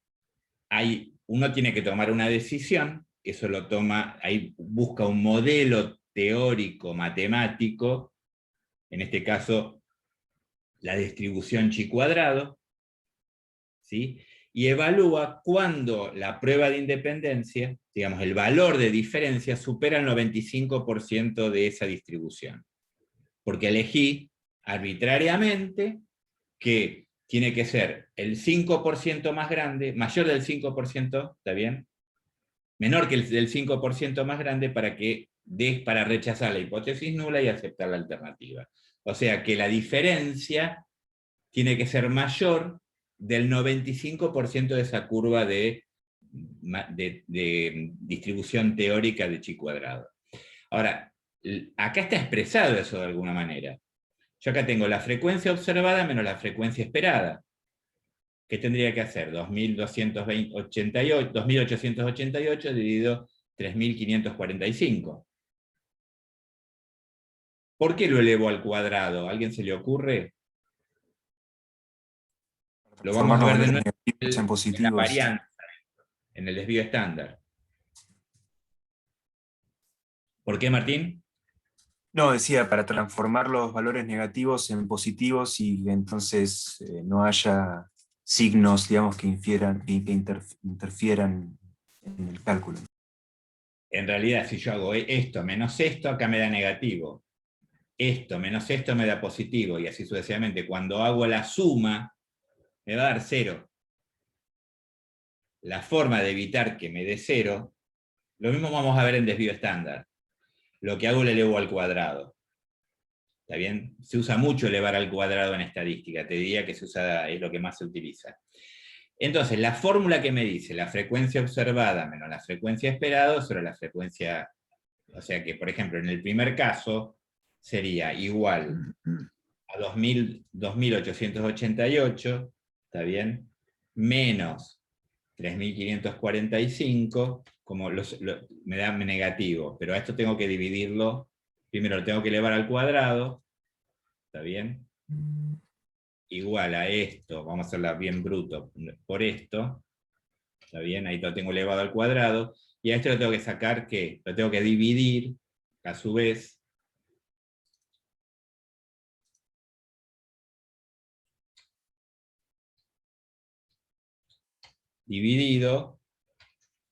uno tiene que tomar una decisión, eso lo toma, ahí busca un modelo teórico, matemático, en este caso la distribución chi cuadrado, ¿sí? Y evalúa cuando la prueba de independencia, digamos, el valor de diferencia supera el 95% de esa distribución. Porque elegí arbitrariamente que tiene que ser el 5% más grande, mayor del 5%, ¿está bien? Menor que el del 5% más grande para rechazar la hipótesis nula y aceptar la alternativa. O sea que la diferencia tiene que ser mayor del 95% de esa curva de distribución teórica de chi cuadrado. Ahora, acá está expresado eso de alguna manera. Yo acá tengo la frecuencia observada menos la frecuencia esperada. ¿Qué tendría que hacer? 2.888 dividido 3.545. ¿Por qué lo elevo al cuadrado? ¿A alguien se le ocurre? Lo vamos a ver de nuevo en la varianza, en el desvío estándar. ¿Por qué, Martín? No, decía, para transformar los valores negativos en positivos y entonces no haya signos, digamos, que interfieran en el cálculo. En realidad, si yo hago esto menos esto, acá me da negativo. Esto menos esto me da positivo, y así sucesivamente. Cuando hago la suma, me va a dar 0. La forma de evitar que me dé 0, lo mismo vamos a ver en desvío estándar. Lo que hago le elevo al cuadrado. ¿Está bien? Se usa mucho elevar al cuadrado en estadística, te diría que es lo que más se utiliza. Entonces, la fórmula que me dice la frecuencia observada menos la frecuencia esperada sobre la frecuencia, o sea que, por ejemplo, en el primer caso sería igual a 2.888, ¿está bien? Menos 3.545, como me da negativo, pero a esto tengo que dividirlo, primero lo tengo que elevar al cuadrado, ¿está bien? Igual a esto, vamos a hacerla bien bruto, por esto, ¿está bien? Ahí lo tengo elevado al cuadrado, y a esto lo tengo que sacar, ¿qué? Lo tengo que dividir, a su vez, dividido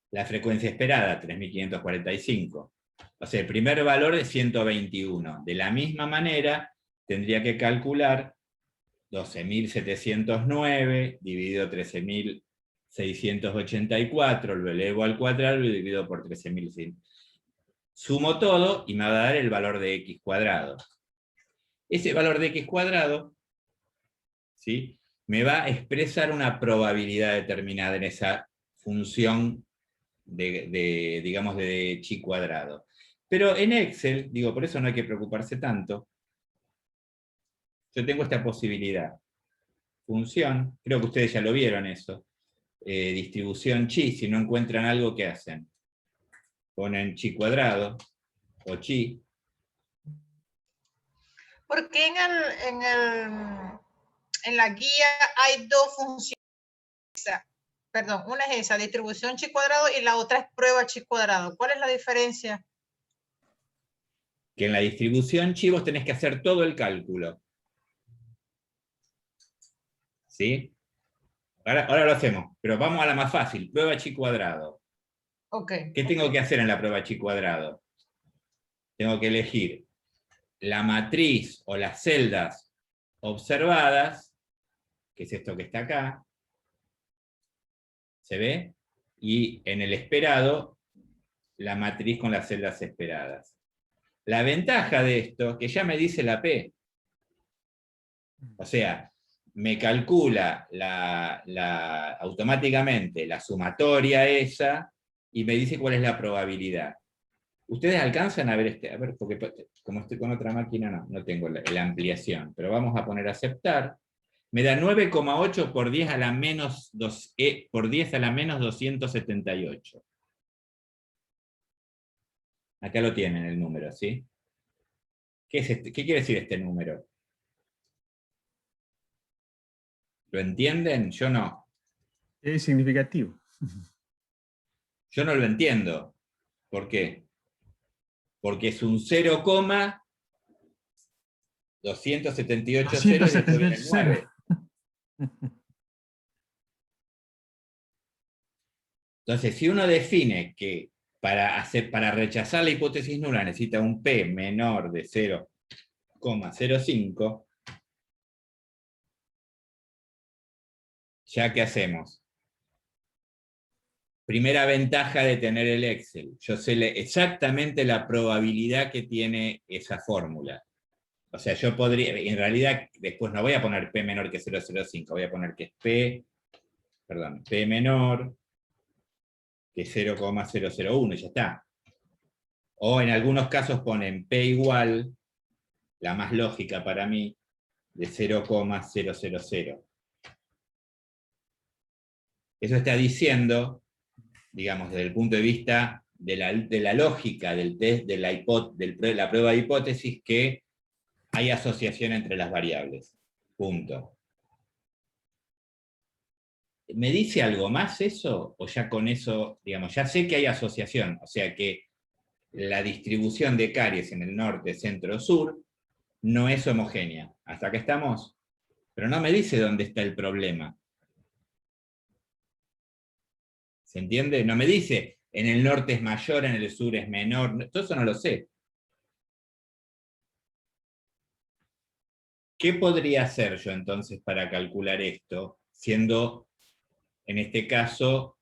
la frecuencia esperada, 3.545. O sea, el primer valor es 121. De la misma manera, tendría que calcular 12.709 dividido 13.684, lo elevo al cuadrado y lo divido por 13.100. Sumo todo y me va a dar el valor de x cuadrado. Ese valor de x cuadrado, ¿sí?, me va a expresar una probabilidad determinada en esa función digamos, de chi cuadrado. Pero en Excel, digo, por eso no hay que preocuparse tanto, yo tengo esta posibilidad. Función, creo que ustedes ya lo vieron eso, distribución chi, si no encuentran algo, ¿qué hacen? Ponen chi cuadrado, o chi. ¿Por qué en la guía hay dos funciones? Perdón, una es esa, distribución chi cuadrado, y la otra es prueba chi cuadrado. ¿Cuál es la diferencia? Que en la distribución chi vos tenés que hacer todo el cálculo. ¿Sí? Ahora lo hacemos, pero vamos a la más fácil, prueba chi cuadrado. Okay. ¿Qué tengo que hacer en la prueba chi cuadrado? Tengo que elegir la matriz o las celdas observadas, que es esto que está acá, ¿se ve? Y en el esperado, la matriz con las celdas esperadas. La ventaja de esto, que ya me dice la P, o sea, me calcula automáticamente la sumatoria esa, y me dice cuál es la probabilidad. ¿Ustedes alcanzan a ver a ver, porque como estoy con otra máquina, no tengo la ampliación, pero vamos a poner aceptar. Me da 9,8 por 10 a la menos 278. Acá lo tienen el número, ¿sí? ¿Qué quiere decir este número? ¿Lo entienden? Yo no. Es significativo. Yo no lo entiendo. ¿Por qué? Porque es un 0,278 ceros y después viene el 9. Entonces, si uno define que para rechazar la hipótesis nula necesita un P menor de 0,05, ¿ya qué hacemos? Primera ventaja de tener el Excel. Yo sé exactamente la probabilidad que tiene esa fórmula. O sea, yo podría, en realidad, después no voy a poner P menor que 0,05, voy a poner que es P menor que 0,001, y ya está. O en algunos casos ponen P igual, la más lógica para mí, de 0,000. Eso está diciendo, digamos, desde el punto de vista de la lógica del test, de la prueba de hipótesis, que hay asociación entre las variables. Punto. ¿Me dice algo más eso? O ya con eso, digamos, ya sé que hay asociación, o sea que la distribución de caries en el norte, centro, sur, no es homogénea. ¿Hasta acá estamos? Pero no me dice dónde está el problema. ¿Se entiende? No me dice, en el norte es mayor, en el sur es menor, todo eso no lo sé. ¿Qué podría hacer yo entonces para calcular esto, siendo, en este caso,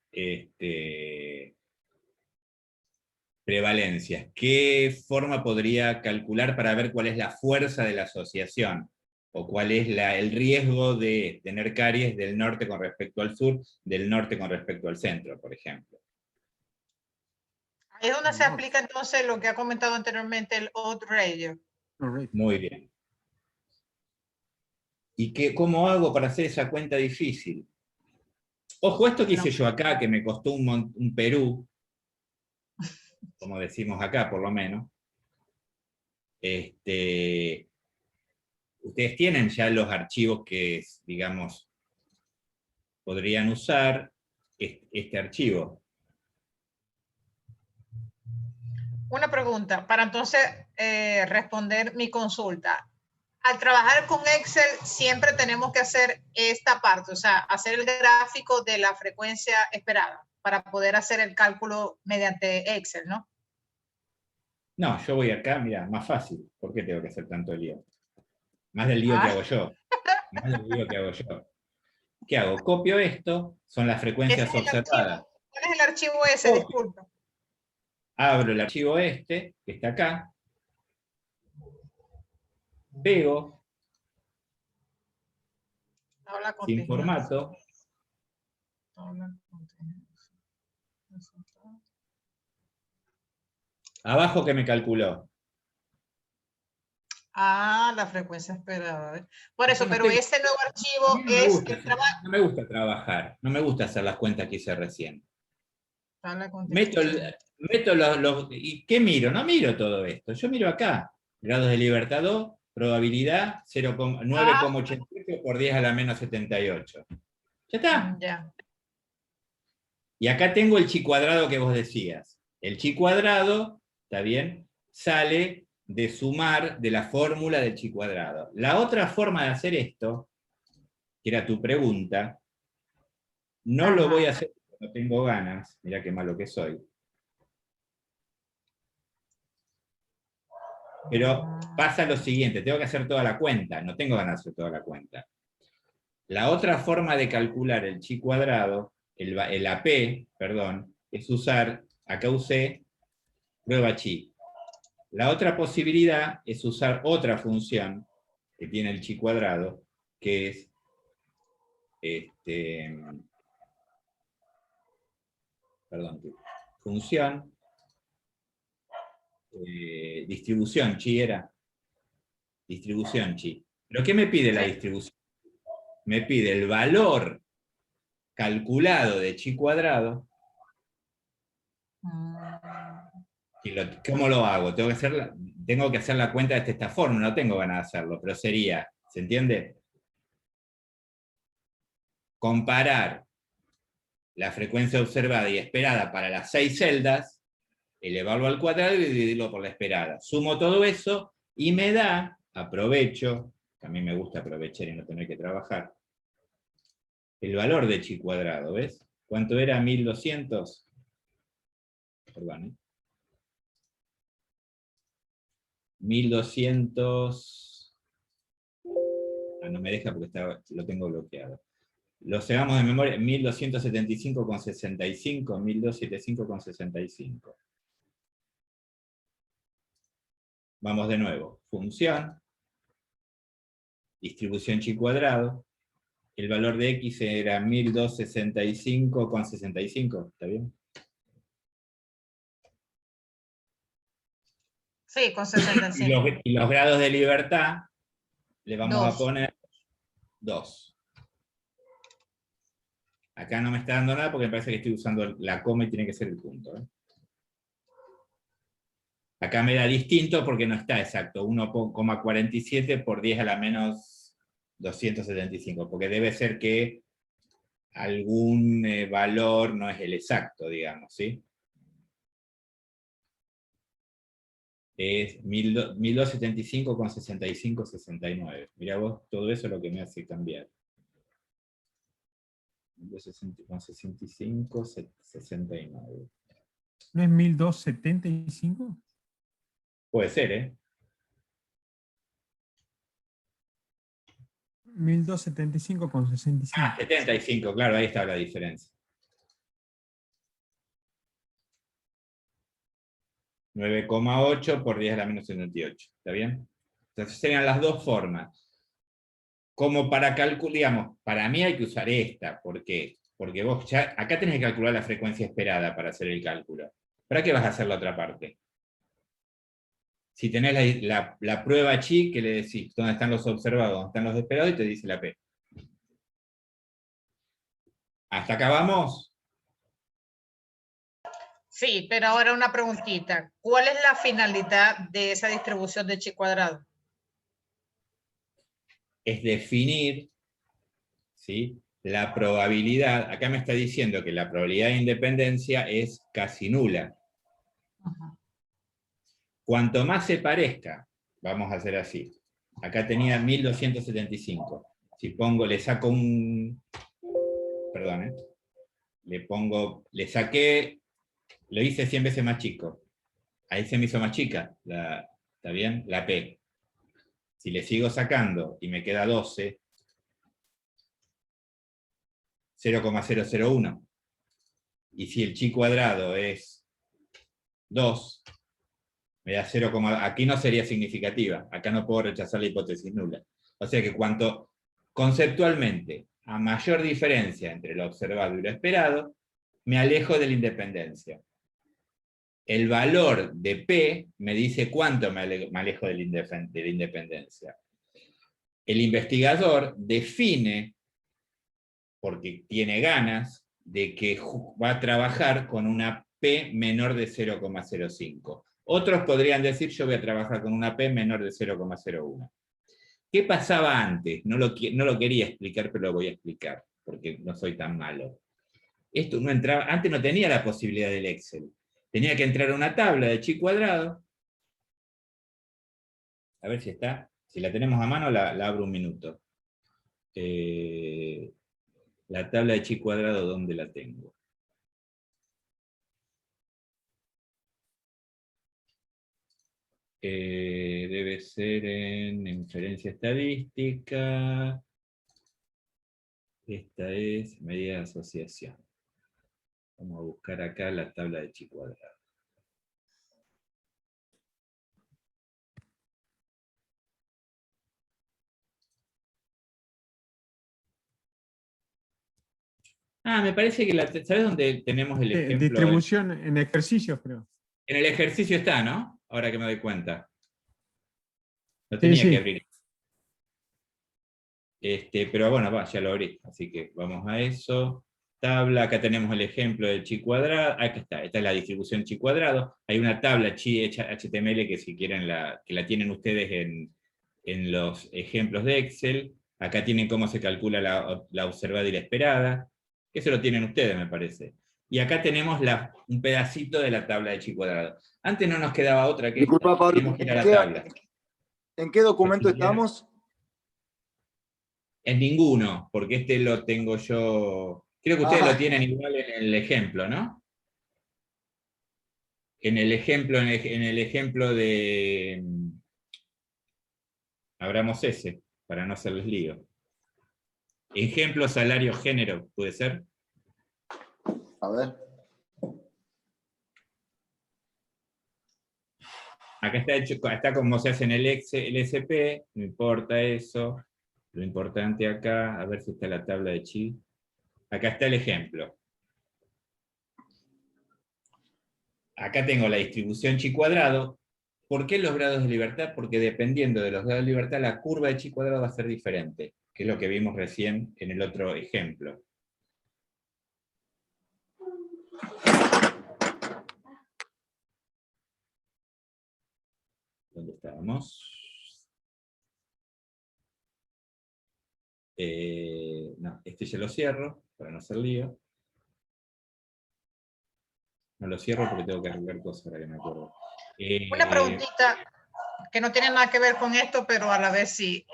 prevalencias? ¿Qué forma podría calcular para ver cuál es la fuerza de la asociación? ¿O cuál es el riesgo de tener caries del norte con respecto al sur, del norte con respecto al centro, por ejemplo? Ahí es donde se aplica entonces lo que ha comentado anteriormente, el odd ratio. Muy bien. ¿Y cómo hago para hacer esa cuenta difícil? Ojo, esto que hice yo acá, que me costó un Perú, como decimos acá por lo menos, ustedes tienen ya los archivos que, digamos, podrían usar este archivo. Una pregunta, para entonces responder mi consulta. Al trabajar con Excel siempre tenemos que hacer esta parte, o sea, hacer el gráfico de la frecuencia esperada para poder hacer el cálculo mediante Excel, ¿no? No, yo voy acá, mira, más fácil. ¿Por qué tengo que hacer tanto lío? Más del lío que hago yo. Más del lío que hago yo. ¿Qué hago? Copio esto, son las frecuencias observadas. ¿Cuál es el archivo ese? Disculpa. Abro el archivo que está acá, pego, sin formato, abajo que me calculó. Ah, la frecuencia esperada. Por eso, pero ese nuevo archivo No me gusta trabajar, no me gusta hacer las cuentas que hice recién. Meto ¿y qué miro? No miro todo esto, yo miro acá. Grados de libertad 2, probabilidad 9,88 por 10 a la menos 78. Ya está. Ya. Y acá tengo el chi cuadrado que vos decías. El chi cuadrado, ¿está bien? Sale de sumar de la fórmula del chi cuadrado. La otra forma de hacer esto, que era tu pregunta, no lo voy a hacer porque no tengo ganas, mirá qué malo que soy. Pero pasa lo siguiente, tengo que hacer toda la cuenta, no tengo ganas de hacer toda la cuenta. La otra forma de calcular el chi cuadrado, el AP, perdón, es usar, acá usé prueba chi. La otra posibilidad es usar otra función que tiene el chi cuadrado, que es función distribución chi era. Distribución chi. ¿Pero qué me pide la distribución? Me pide el valor calculado de chi cuadrado. ¿Cómo lo hago? Tengo que hacer la cuenta de esta forma, no tengo ganas de hacerlo, pero sería, ¿se entiende? Comparar la frecuencia observada y esperada para las 6 celdas, elevarlo al cuadrado y dividirlo por la esperada. Sumo todo eso y me da, aprovecho, a mí me gusta aprovechar y no tener que trabajar, el valor de chi cuadrado, ¿ves? ¿Cuánto era? 1200. Perdón, 1200. No me deja porque lo tengo bloqueado. Lo cegamos de memoria, 1275,65, 1275,65. Vamos de nuevo. Función, distribución chi cuadrado, el valor de x era 1265,65, ¿está bien? Sí, con 65. Y los grados de libertad le vamos 2. a poner 2. Acá no me está dando nada porque me parece que estoy usando la coma y tiene que ser el punto. Acá me da distinto porque no está exacto, 1,47 por 10 a la menos 275, porque debe ser que algún valor no es el exacto, digamos, ¿sí? es 1275 con 65, 69. Mirá vos, todo eso es lo que me hace cambiar. 1260 con 65, 69. ¿No es 1275? Puede ser, ¿eh? 1275 con 65. 75, claro, ahí está la diferencia. 9,8 por 10 a la menos 78, ¿está bien? Entonces serían las dos formas. Como para calcular, digamos, para mí hay que usar esta, ¿por qué? Porque vos ya, acá tenés que calcular la frecuencia esperada para hacer el cálculo. ¿Para qué vas a hacer la otra parte? Si tenés la prueba chi, que le decís dónde están los observados, dónde están los esperados, y te dice la P. ¿Hasta acá vamos? Sí, pero ahora una preguntita. ¿Cuál es la finalidad de esa distribución de chi cuadrado? Es definir, ¿sí?, la probabilidad. Acá me está diciendo que la probabilidad de independencia es casi nula. Cuanto más se parezca, vamos a hacer así. Acá tenía 1275. Si pongo, le saco un... Perdón, le saqué, lo hice 100 veces más chico. Ahí se me hizo más chica, ¿está bien? La P. Si le sigo sacando y me queda 12, 0,001. Y si el chi cuadrado es 2, me da 0, aquí no sería significativa, acá no puedo rechazar la hipótesis nula. O sea que cuanto conceptualmente a mayor diferencia entre lo observado y lo esperado, me alejo de la independencia. El valor de P me dice cuánto me alejo de la independencia. El investigador define, porque tiene ganas, de que va a trabajar con una P menor de 0,05. Otros podrían decir, yo voy a trabajar con una P menor de 0,01. ¿Qué pasaba antes? No lo quería explicar, pero lo voy a explicar, porque no soy tan malo. Esto no entraba, antes no tenía la posibilidad del Excel. Tenía que entrar a una tabla de chi cuadrado. A ver si está. Si la tenemos a mano, la abro un minuto. La tabla de chi cuadrado, ¿dónde la tengo? Debe ser en inferencia estadística. Esta es medida de asociación. Vamos a buscar acá la tabla de chi cuadrado. Me parece que ¿sabes dónde tenemos el ejemplo? Distribución en ejercicios, creo. En el ejercicio está, ¿no? Ahora que me doy cuenta. Lo tenía que abrir. Pero bueno, ya lo abrí. Así que vamos a eso. Tabla, acá tenemos el ejemplo del chi cuadrado. Acá está, esta es la distribución chi cuadrado. Hay una tabla chi HTML que si quieren que la tienen ustedes en los ejemplos de Excel. Acá tienen cómo se calcula la observada y la esperada. Eso lo tienen ustedes, me parece. Y acá tenemos un pedacito de la tabla de chi cuadrado. Antes no nos quedaba otra que Disculpa, Pablo, teníamos que ir a la tabla. ¿en qué documento estamos? En ninguno, porque este lo tengo yo. Creo que ustedes lo tienen igual en el ejemplo, ¿no? En el ejemplo de... Abramos ese, para no hacerles lío. Ejemplo, salario, género, ¿puede ser? A ver. Acá está como se hace en el SP, no importa eso. Lo importante acá, a ver si está la tabla de chi. Acá está el ejemplo. Acá tengo la distribución chi cuadrado. ¿Por qué los grados de libertad? Porque dependiendo de los grados de libertad, la curva de chi cuadrado va a ser diferente, que es lo que vimos recién en el otro ejemplo. ¿Dónde estábamos? No, este ya lo cierro, para no hacer lío. No lo cierro porque tengo que arreglar cosas ahora que me acuerdo. Una preguntita que no tiene nada que ver con esto, pero a la vez sí.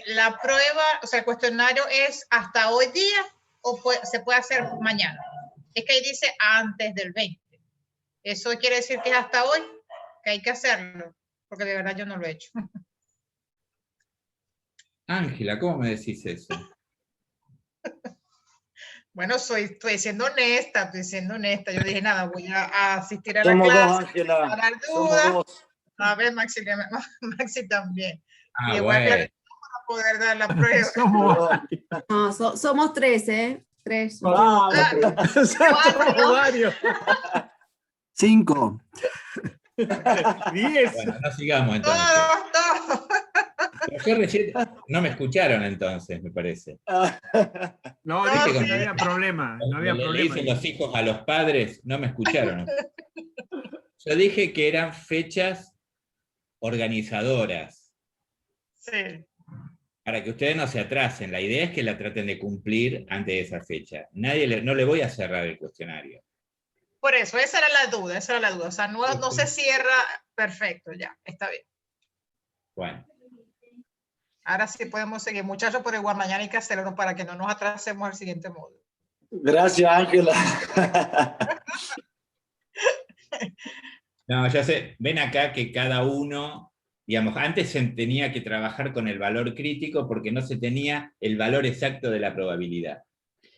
¿La prueba, o sea, el cuestionario es hasta hoy día o se puede hacer mañana? Es que ahí dice antes del 20. ¿Eso quiere decir que es hasta hoy? Que hay que hacerlo, porque de verdad yo no lo he hecho. Ángela, ¿cómo me decís eso? Bueno, estoy siendo honesta, Yo dije, nada, voy a asistir a la Somos clase, dos, Ángela. a dar Somos dudas. dos. A ver, Maxi también. Ah, Y voy a bueno. aclarar para poder dar la prueba. No, somos 3, ¿eh? 3. Vamos. Somos varios. 5. 10. Bueno, no sigamos entonces. Todos. Pero yo recién, no me escucharon entonces, me parece. No, No, dije que sí. no había problema. No había Le problema. dicen los hijos a los padres, no me escucharon. Yo dije que eran fechas organizadoras, Sí. para que ustedes no se atrasen. La idea es que la traten de cumplir antes de esa fecha. No le voy a cerrar el cuestionario. Por eso, esa era la duda. O sea, no se cierra. Perfecto, ya, está bien. Bueno, Ahora sí podemos seguir. Muchachos, pero igual mañana hay que hacerlo para que no nos atrasemos al siguiente módulo. Gracias, Ángela. no, ya sé, ven acá que cada uno, digamos, antes se tenía que trabajar con el valor crítico porque no se tenía el valor exacto de la probabilidad.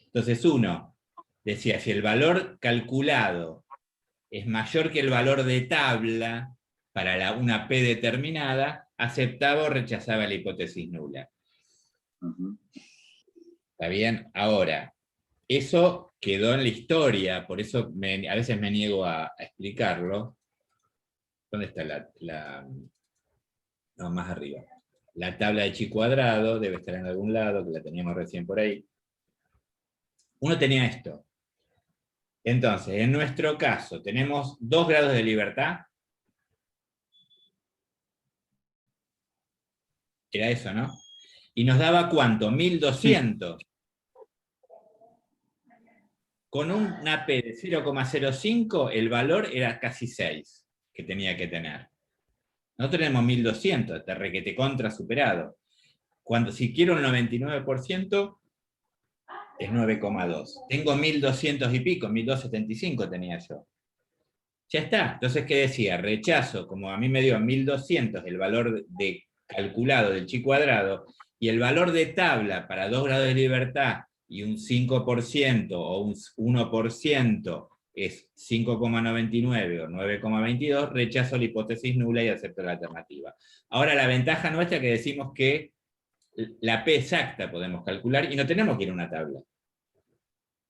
Entonces uno decía, si el valor calculado es mayor que el valor de tabla para una P determinada, aceptaba o rechazaba la hipótesis nula. ¿Está bien? Ahora, eso quedó en la historia, por eso a veces me niego a explicarlo. ¿Dónde está no, más arriba. La tabla de chi cuadrado debe estar en algún lado, que la teníamos recién por ahí. Uno tenía esto. Entonces, en nuestro caso, tenemos 2 grados de libertad. Era eso, ¿no? Y nos daba ¿cuánto? 1200. Sí. Con una P de 0,05, el valor era casi 6 que tenía que tener. Nosotros tenemos 1200, está requete contra superado. Si quiero el 99%, es 9,2. Tengo 1200 y pico, 1275 tenía yo. Ya está. Entonces, ¿qué decía? Rechazo, como a mí me dio 1200 el valor calculado del chi cuadrado, y el valor de tabla para 2 grados de libertad y un 5% o un 1% es 5,99 o 9,22, rechazo la hipótesis nula y acepto la alternativa. Ahora, la ventaja nuestra es que decimos que la P exacta podemos calcular y no tenemos que ir a una tabla.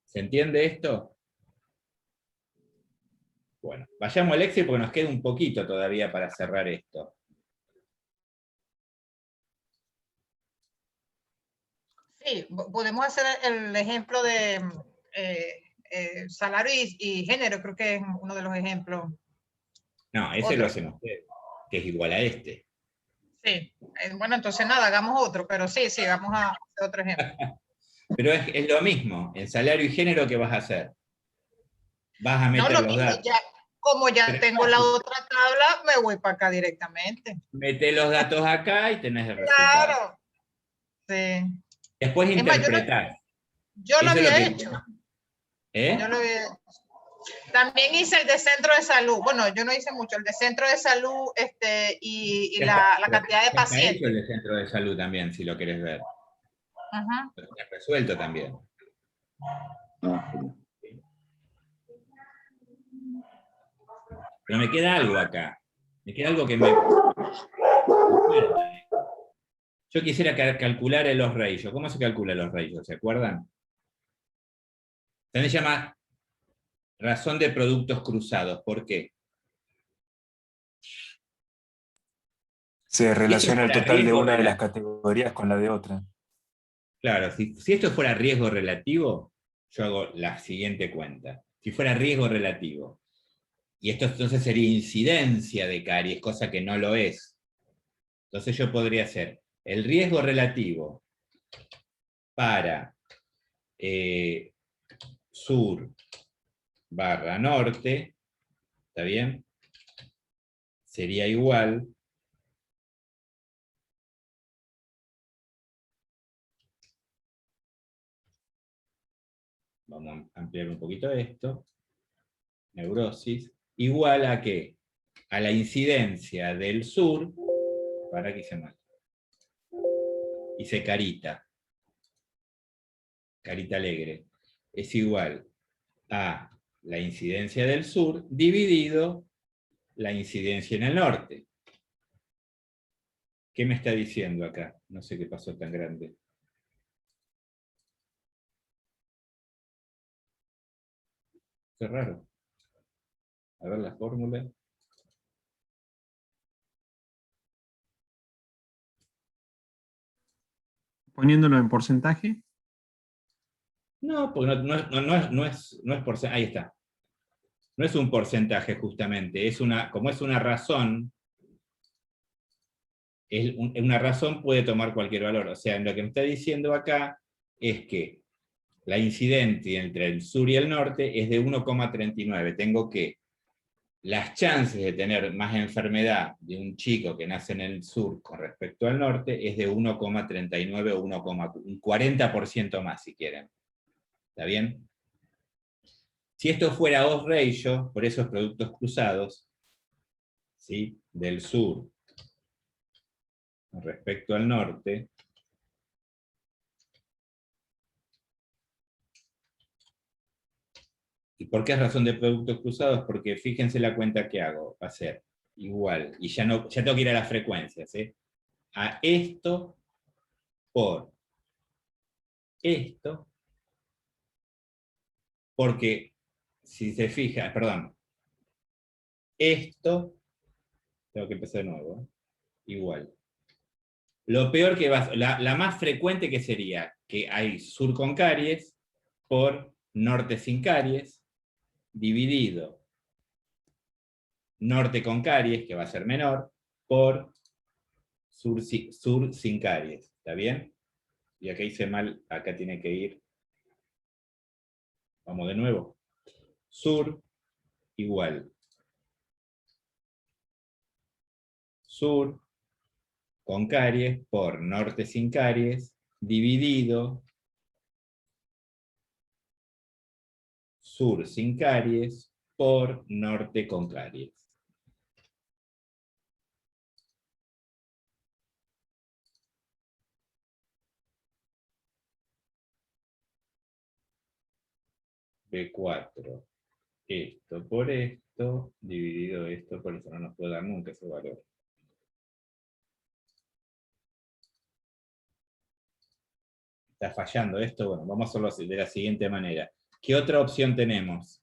¿Se entiende esto? Bueno, vayamos al Excel porque nos queda un poquito todavía para cerrar esto. Sí, podemos hacer el ejemplo de salario y género, creo que es uno de los ejemplos. No, ese lo hacemos ustedes, que es igual a este. Sí, bueno, entonces nada, hagamos otro, pero sí, vamos a hacer otro ejemplo. Pero es lo mismo, en salario y género, ¿qué vas a hacer? Vas a meter los datos. Como ya tengo la otra tabla, me voy para acá directamente. Mete los datos acá y tenés el resultado. Claro. Sí. Después interpretar. Yo lo había hecho. ¿Eh? Yo lo había hecho. También hice el de centro de salud. Bueno, yo no hice mucho. El de centro de salud y la cantidad de pacientes. Está hecho el de centro de salud también, si lo querés ver. Ajá. Lo tenés resuelto también. Pero me queda algo acá. Me queda algo que me... Yo quisiera calcular los ratios. ¿Cómo se calcula los ratios? ¿Se acuerdan? Se llama razón de productos cruzados. ¿Por qué? Se relaciona el total de una de las categorías con la de otra. Claro, si esto fuera riesgo relativo, yo hago la siguiente cuenta. Si fuera riesgo relativo, y esto entonces sería incidencia de caries, cosa que no lo es. Entonces yo podría hacer el riesgo relativo para sur barra norte, ¿está bien? sería igual vamos a ampliar un poquito esto, neurosis, igual a ¿qué? A la incidencia del sur, para que hice mal, hice carita alegre, es igual a la incidencia del sur dividido la incidencia en el norte. ¿Qué me está diciendo acá? No sé qué pasó tan grande. Qué raro. A ver la fórmula. Poniéndolo en porcentaje. No, porque no es porcentaje. Ahí está. No es un porcentaje justamente, como es una razón, una razón puede tomar cualquier valor. O sea, lo que me está diciendo acá es que la incidencia entre el sur y el norte es de 1,39. Tengo que las chances de tener más enfermedad de un chico que nace en el sur con respecto al norte es de 1,39 o un 40% más, si quieren. ¿Está bien? Si esto fuera odds ratio, por esos productos cruzados, ¿sí? Del sur con respecto al norte, ¿y por qué es razón de productos cruzados? Porque fíjense la cuenta que hago, va a ser igual, y ya tengo que ir a las frecuencias, a esto por esto, porque si se fija, perdón, esto, tengo que empezar de nuevo, igual. Lo peor que va, la más frecuente que sería que hay sur con caries por norte sin caries, dividido norte con caries, que va a ser menor, por sur sin caries. ¿Está bien? Y acá hice mal, acá tiene que ir. Vamos de nuevo. Sur igual. Sur con caries por norte sin caries, dividido sur sin caries por norte con caries. B4, esto por esto, dividido esto por eso, no nos puede dar nunca ese valor. ¿Está fallando esto? Bueno, vamos a hacerlo de la siguiente manera. ¿Qué otra opción tenemos?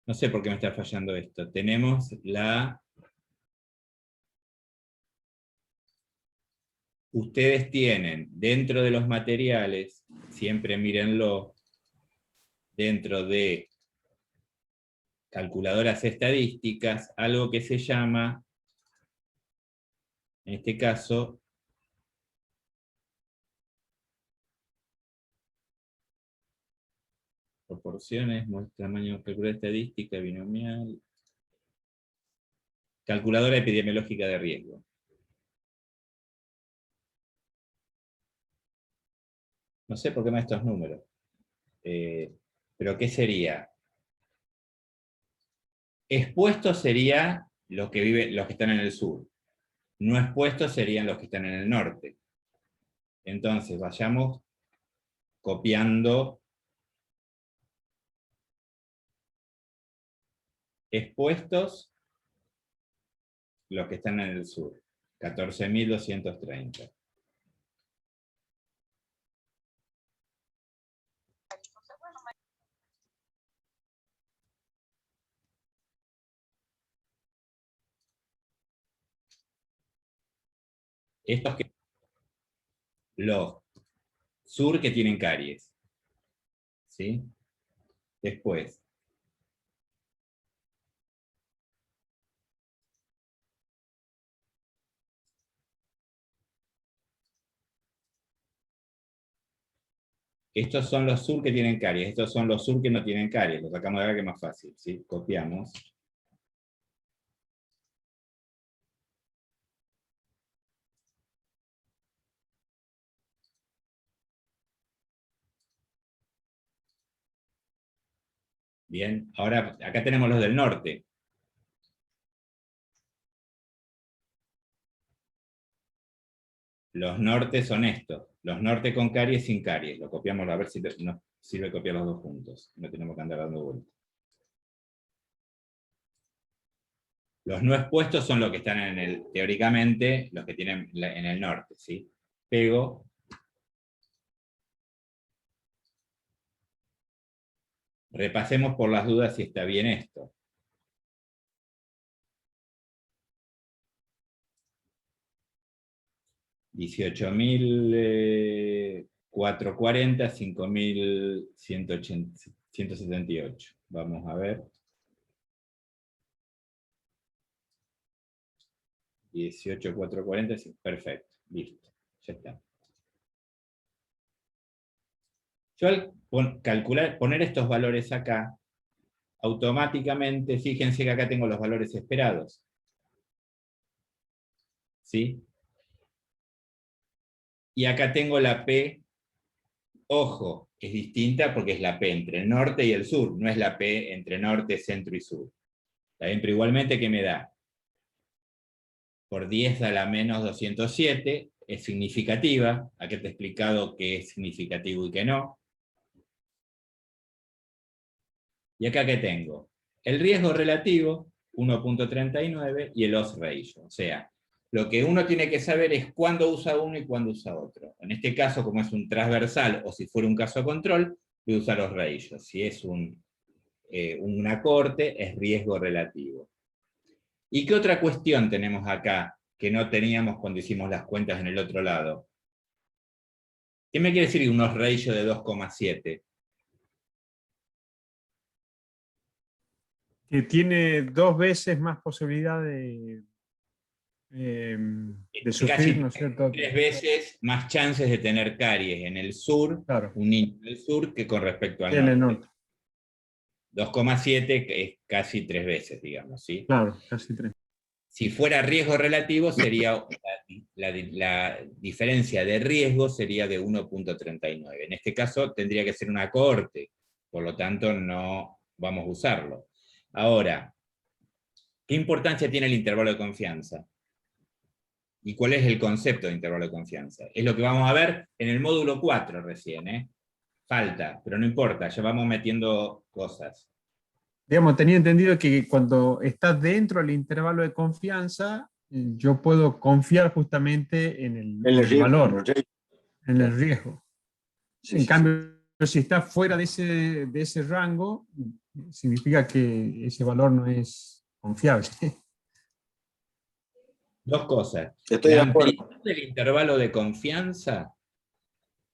No sé por qué me está fallando esto. Tenemos la... Ustedes tienen dentro de los materiales, siempre mírenlo, dentro de calculadoras estadísticas, algo que se llama, en este caso, proporciones, tamaño, calculadora estadística, binomial, calculadora epidemiológica de riesgo. No sé por qué me da estos números. Pero ¿qué sería? Expuestos sería los que están en el sur. No expuestos serían los que están en el norte. Entonces, vayamos copiando expuestos los que están en el sur. 14.230. Estos que los sur que tienen caries. ¿Sí? Después. Estos son los sur que tienen caries, estos son los sur que no tienen caries. Los sacamos de acá que es más fácil. ¿Sí? Copiamos. Bien, ahora acá tenemos los del norte. Los nortes son estos. Los norte con caries, sin caries. Lo copiamos, a ver si nos sirve copiar los dos juntos. No tenemos que andar dando vueltas. Los no expuestos son los que están en el, teóricamente, los que tienen en el norte, ¿sí? Pego. Repasemos por las dudas si está bien esto. $18.440, 5.178. Vamos a ver. 18.440, sí, perfecto, listo, ya está. Yo al poner estos valores acá, automáticamente, fíjense que acá tengo los valores esperados. ¿Sí? Y acá tengo la P, ojo, es distinta porque es la P entre el norte y el sur, no es la P entre norte, centro y sur. ¿Está bien? Pero igualmente, ¿qué me da? Por 10 a la menos 207, es significativa. Aquí te he explicado qué es significativo y qué no. Y acá, ¿qué tengo? El riesgo relativo, 1.39, y el odds ratio. O sea, lo que uno tiene que saber es cuándo usa uno y cuándo usa otro. En este caso, como es un transversal, o si fuera un caso control, voy a usar los ratios. Si es una corte, es riesgo relativo. ¿Y qué otra cuestión tenemos acá que no teníamos cuando hicimos las cuentas en el otro lado? ¿Qué me quiere decir unos ratios de 2,7? Que tiene 2 veces más posibilidad de sufrir, casi ¿no es cierto? 3 veces más chances de tener caries en el sur, Claro. un niño del sur, que con respecto al En norte. el norte. 2,7 es casi 3 veces, digamos, ¿sí? Claro, casi 3. Si fuera riesgo relativo, sería la diferencia de riesgo sería de 1.39. En este caso tendría que ser una cohorte, por lo tanto no vamos a usarlo. Ahora, ¿qué importancia tiene el intervalo de confianza? ¿Y cuál es el concepto de intervalo de confianza? Es lo que vamos a ver en el módulo 4 recién, ¿eh? Falta, pero no importa, ya vamos metiendo cosas. Digamos, tenía entendido que cuando estás dentro del intervalo de confianza, yo puedo confiar justamente en el valor, en el riesgo. En cambio, si está fuera de ese rango, significa que ese valor no es confiable. Dos cosas. Estoy de La acuerdo. amplitud del intervalo de confianza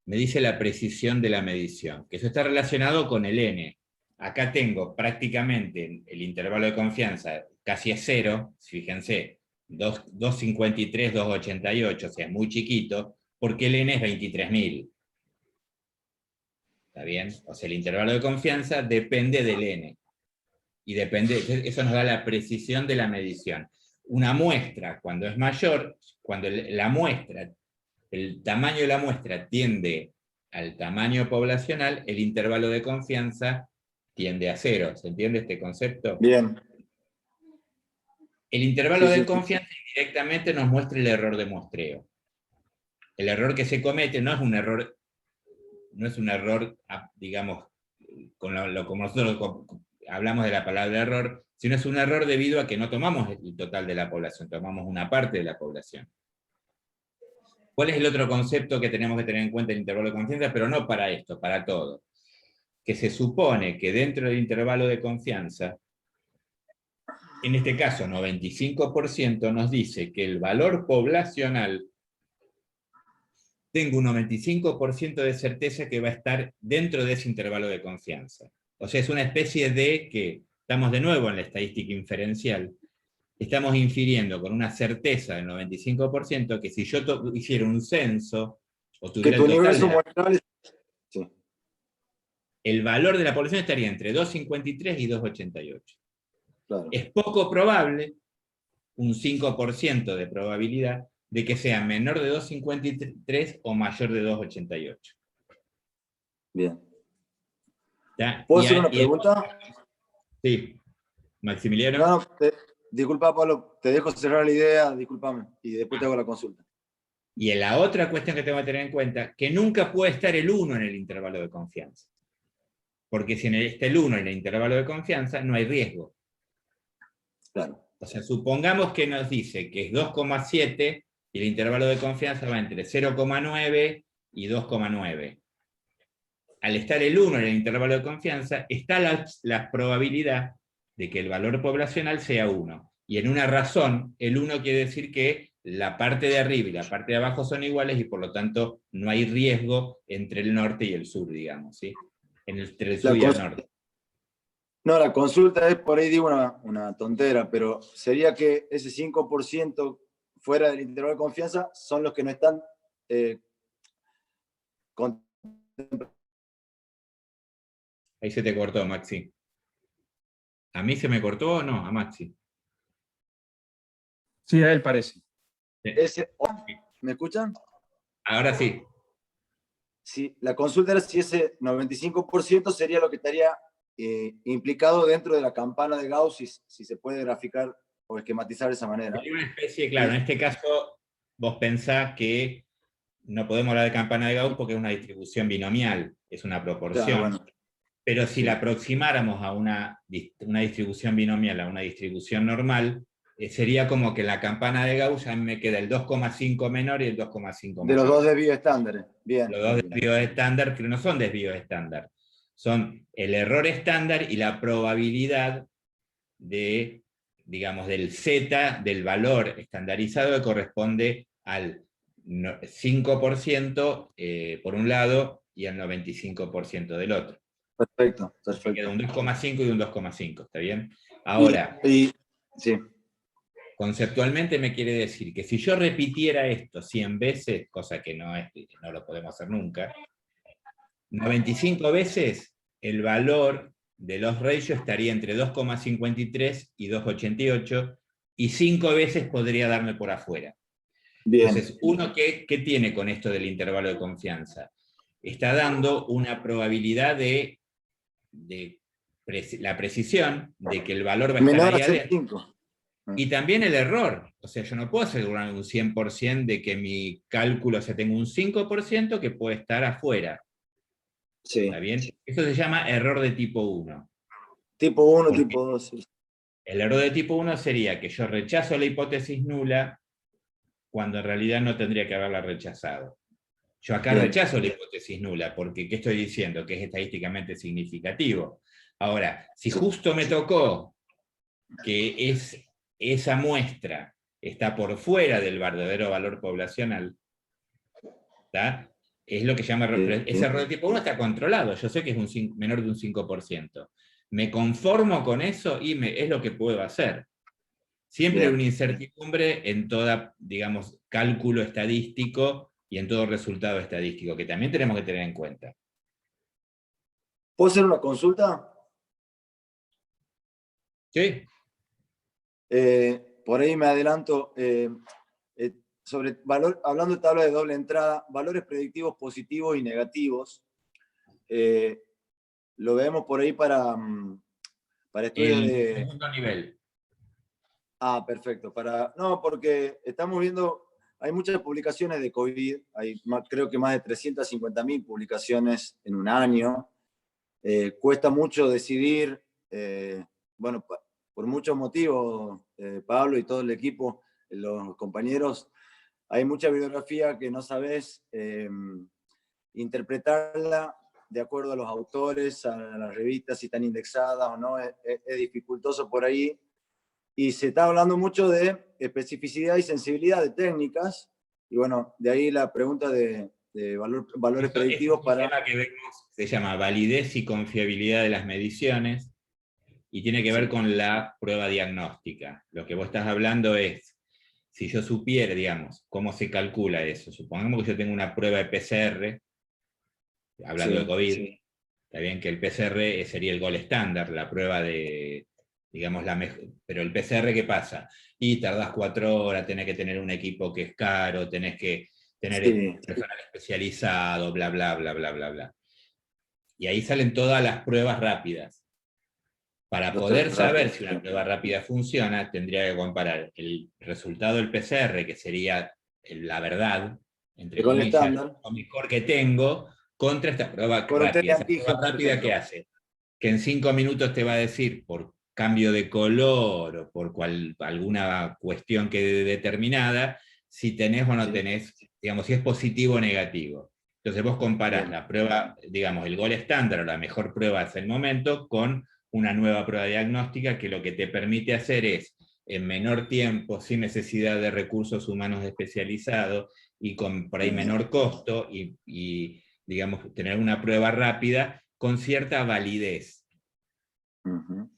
me dice la precisión de la medición, que eso está relacionado con el N. Acá tengo prácticamente el intervalo de confianza casi a 0, fíjense, 2.53, 2.88, o sea, es muy chiquito, porque el N es 23.000. ¿Está bien? O sea, el intervalo de confianza depende del N. Y eso nos da la precisión de la medición. Una muestra, cuando es mayor, cuando la muestra, el tamaño de la muestra tiende al tamaño poblacional, el intervalo de confianza tiende a 0. ¿Se entiende este concepto? Bien. El intervalo Sí, de sí. confianza directamente nos muestra el error de muestreo. El error que se comete no es un error, digamos, como nosotros hablamos de la palabra error, sino es un error debido a que no tomamos el total de la población, tomamos una parte de la población. ¿Cuál es el otro concepto que tenemos que tener en cuenta en el intervalo de confianza? Pero no para esto, para todo. Que se supone que dentro del intervalo de confianza, en este caso 95%, nos dice que el valor poblacional tengo un 95% de certeza que va a estar dentro de ese intervalo de confianza. O sea, es una especie de que, estamos de nuevo en la estadística inferencial, estamos infiriendo con una certeza del 95% que si yo hiciera un censo, o tuviera Que tu el total universo de muestral. Sí. el valor de la población estaría entre 2,53 y 2,88. Claro. Es poco probable, un 5% de probabilidad, de que sea menor de 2,53 o mayor de 2,88. Bien. ¿Está? ¿Puedo hacer una pregunta? Sí, Maximiliano. No, disculpa, Pablo, te dejo cerrar la idea, discúlpame, y después te hago la consulta. Y en la otra cuestión que tengo que tener en cuenta, que nunca puede estar el 1 en el intervalo de confianza. Porque si está el 1 en el intervalo de confianza, no hay riesgo. Claro. O sea, supongamos que nos dice que es 2,7 y el intervalo de confianza va entre 0,9 y 2,9. Al estar el 1 en el intervalo de confianza, está la probabilidad de que el valor poblacional sea 1. Y en una razón, el 1 quiere decir que la parte de arriba y la parte de abajo son iguales y por lo tanto no hay riesgo entre el norte y el sur, digamos, ¿sí? Entre el sur y el norte. No, la consulta es, por ahí digo una tontera, pero sería que ese 5% fuera del intervalo de confianza son los que no están Ahí se te cortó, Maxi. ¿A mí se me cortó o no? A Maxi. Sí, a él parece. ¿Me escuchan? Ahora sí. Sí, la consulta era si ese 95% sería lo que estaría implicado dentro de la campana de Gauss, si se puede graficar o esquematizar de esa manera. Hay una especie, claro, en este caso vos pensás que no podemos hablar de campana de Gauss porque es una distribución binomial, es una proporción. Claro, bueno. Pero si la aproximáramos a una distribución binomial, a una distribución normal, sería como que la campana de Gauss ya me queda el 2,5 menor y el 2,5 mayor. De los dos desvíos estándar. Bien. Los dos desvíos estándar, pero no son desvíos estándar. Son el error estándar y la probabilidad de, digamos, del z, del valor estandarizado que corresponde al 5% por un lado y al 95% del otro. Perfecto, perfecto. Queda un 2,5 y un 2,5, ¿está bien? Ahora, sí. Conceptualmente me quiere decir que si yo repitiera esto 100 veces, cosa que no lo podemos hacer nunca, 95 veces el valor de los ratios estaría entre 2,53 y 2,88, y 5 veces podría darme por afuera. Bien. Entonces, uno ¿qué tiene con esto del intervalo de confianza? Está dando una probabilidad de la precisión de que el valor va a estar ahí adentro. Y también el error. O sea, yo no puedo asegurar un 100% de que mi cálculo, o sea, tengo un 5% que puede estar afuera. Sí. ¿Está bien? Eso se llama error de tipo 1. Tipo 1, tipo 2. Sí. El error de tipo 1 sería que yo rechazo la hipótesis nula cuando en realidad no tendría que haberla rechazado. Yo acá rechazo la hipótesis nula, porque ¿qué estoy diciendo? Que es estadísticamente significativo. Ahora, si justo me tocó que esa muestra está por fuera del verdadero valor poblacional, ¿tá? Es lo que llama ese error de tipo 1 está controlado, yo sé que es menor de un 5%. ¿Me conformo con eso? Y es lo que puedo hacer. Siempre hay una incertidumbre en toda, digamos, cálculo estadístico y en todo resultado estadístico, que también tenemos que tener en cuenta. ¿Puedo hacer una consulta? Sí. Por ahí me adelanto. Sobre hablando de tabla de doble entrada, valores predictivos positivos y negativos, lo vemos por ahí para estudios de segundo nivel. Ah, perfecto. No, porque estamos viendo, hay muchas publicaciones de COVID, hay creo que más de 350.000 publicaciones en un año. Cuesta mucho decidir, bueno, por muchos motivos, Pablo y todo el equipo, los compañeros, hay mucha bibliografía que no sabes interpretarla de acuerdo a los autores, a las revistas, si están indexadas o no, es dificultoso por ahí. Y se está hablando mucho de especificidad y sensibilidad de técnicas, y bueno, de ahí la pregunta de valores predictivos para... Tema que vemos se llama validez y confiabilidad de las mediciones, y tiene que ver con la prueba diagnóstica. Lo que vos estás hablando es, si yo supiera, digamos, cómo se calcula eso, supongamos que yo tengo una prueba de PCR, hablando de COVID, está bien que el PCR sería el gold estándar, la prueba de, digamos, pero el PCR, ¿qué pasa? Y tardás 4 horas, tenés que tener un equipo que es caro, tenés que tener personal especializado, bla, bla, bla, bla, bla, bla. Y ahí salen todas las pruebas rápidas. Para Los poder test saber rápidos, si una sí. prueba rápida funciona, tendría que comparar el resultado del PCR, que sería la verdad, entre Con el comillas, estándar. lo mejor que tengo, contra esta prueba Con un test de rápida. Esa prueba antígeno, por rápida, ¿qué ejemplo. hace? Que en 5 minutos te va a decir, por cambio de color o por alguna cuestión que determinada, si tenés o no Sí. tenés, digamos, si es positivo o negativo. Entonces vos comparás Bien. la prueba, digamos, el gol estándar o la mejor prueba hasta el momento con una nueva prueba diagnóstica que lo que te permite hacer es, en menor tiempo, sin necesidad de recursos humanos especializados y con por ahí menor costo, y digamos, tener una prueba rápida con cierta validez. Ujú.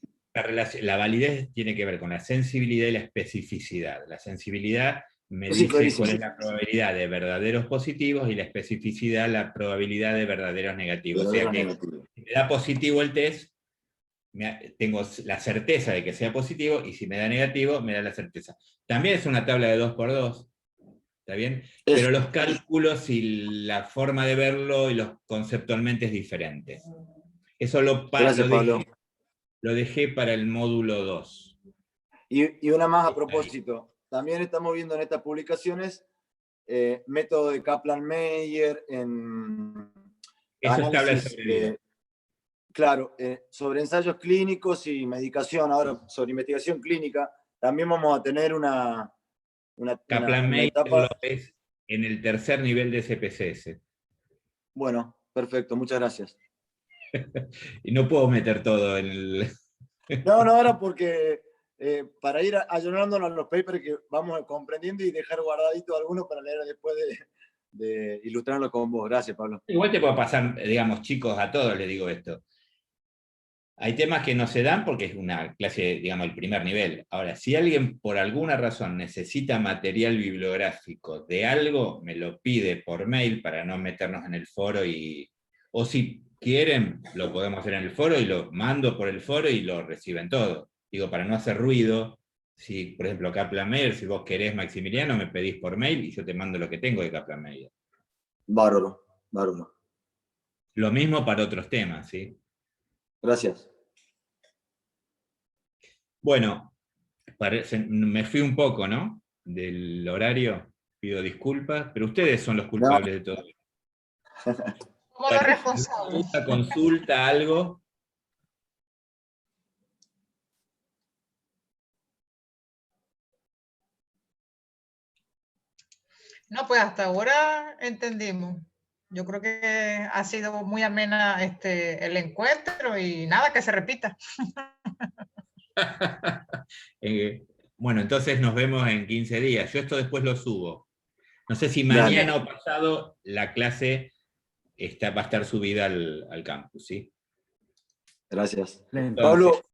La validez tiene que ver con la sensibilidad y la especificidad. La sensibilidad me Sí, dice clarísimo. cuál es la probabilidad de verdaderos positivos y la especificidad la probabilidad de verdaderos negativos. O sea Verdadero que negativo. si me da positivo el test, tengo la certeza de que sea positivo, y si me da negativo, me da la certeza. También es una tabla de 2×2, ¿está bien? Pero los cálculos y la forma de verlo y los conceptualmente es diferente. Eso Gracias, Pablo. lo dejé para el módulo 2. Y una más a propósito. También estamos viendo en estas publicaciones método de Kaplan-Meier en Eso es tabla de análisis seguridad. claro, sobre ensayos clínicos y medicación. Ahora, sobre investigación clínica, también vamos a tener una Kaplan-Meier etapa. lo es en el tercer nivel de SPSS. Bueno, perfecto, muchas gracias. Y no puedo meter todo en el... No, ahora porque para ir ayornándonos los papers que vamos comprendiendo y dejar guardadito algunos para leer después de ilustrarlo con vos. Gracias, Pablo. Igual te puedo pasar, digamos, chicos, a todos les digo esto. Hay temas que no se dan porque es una clase, digamos, el primer nivel. Ahora, si alguien por alguna razón necesita material bibliográfico de algo, me lo pide por mail para no meternos en el foro, o si quieren, lo podemos hacer en el foro y lo mando por el foro y lo reciben todo. Digo, para no hacer ruido, si, por ejemplo, Kaplan-Meier, si vos querés, Maximiliano, me pedís por mail y yo te mando lo que tengo de Kaplan-Meier. Bárbaro. Lo mismo para otros temas, ¿sí? Gracias. Bueno, me fui un poco, ¿no? Del horario, pido disculpas, pero ustedes son los culpables de todo. Como los responsables. ¿Alguna consulta, algo? No, pues hasta ahora entendimos. Yo creo que ha sido muy amena el encuentro y nada, que se repita. Bueno, entonces nos vemos en 15 días. Yo esto después lo subo. No sé si Dale. mañana o pasado la clase va a estar subida al campus, ¿sí? Gracias. Excelente. Pablo,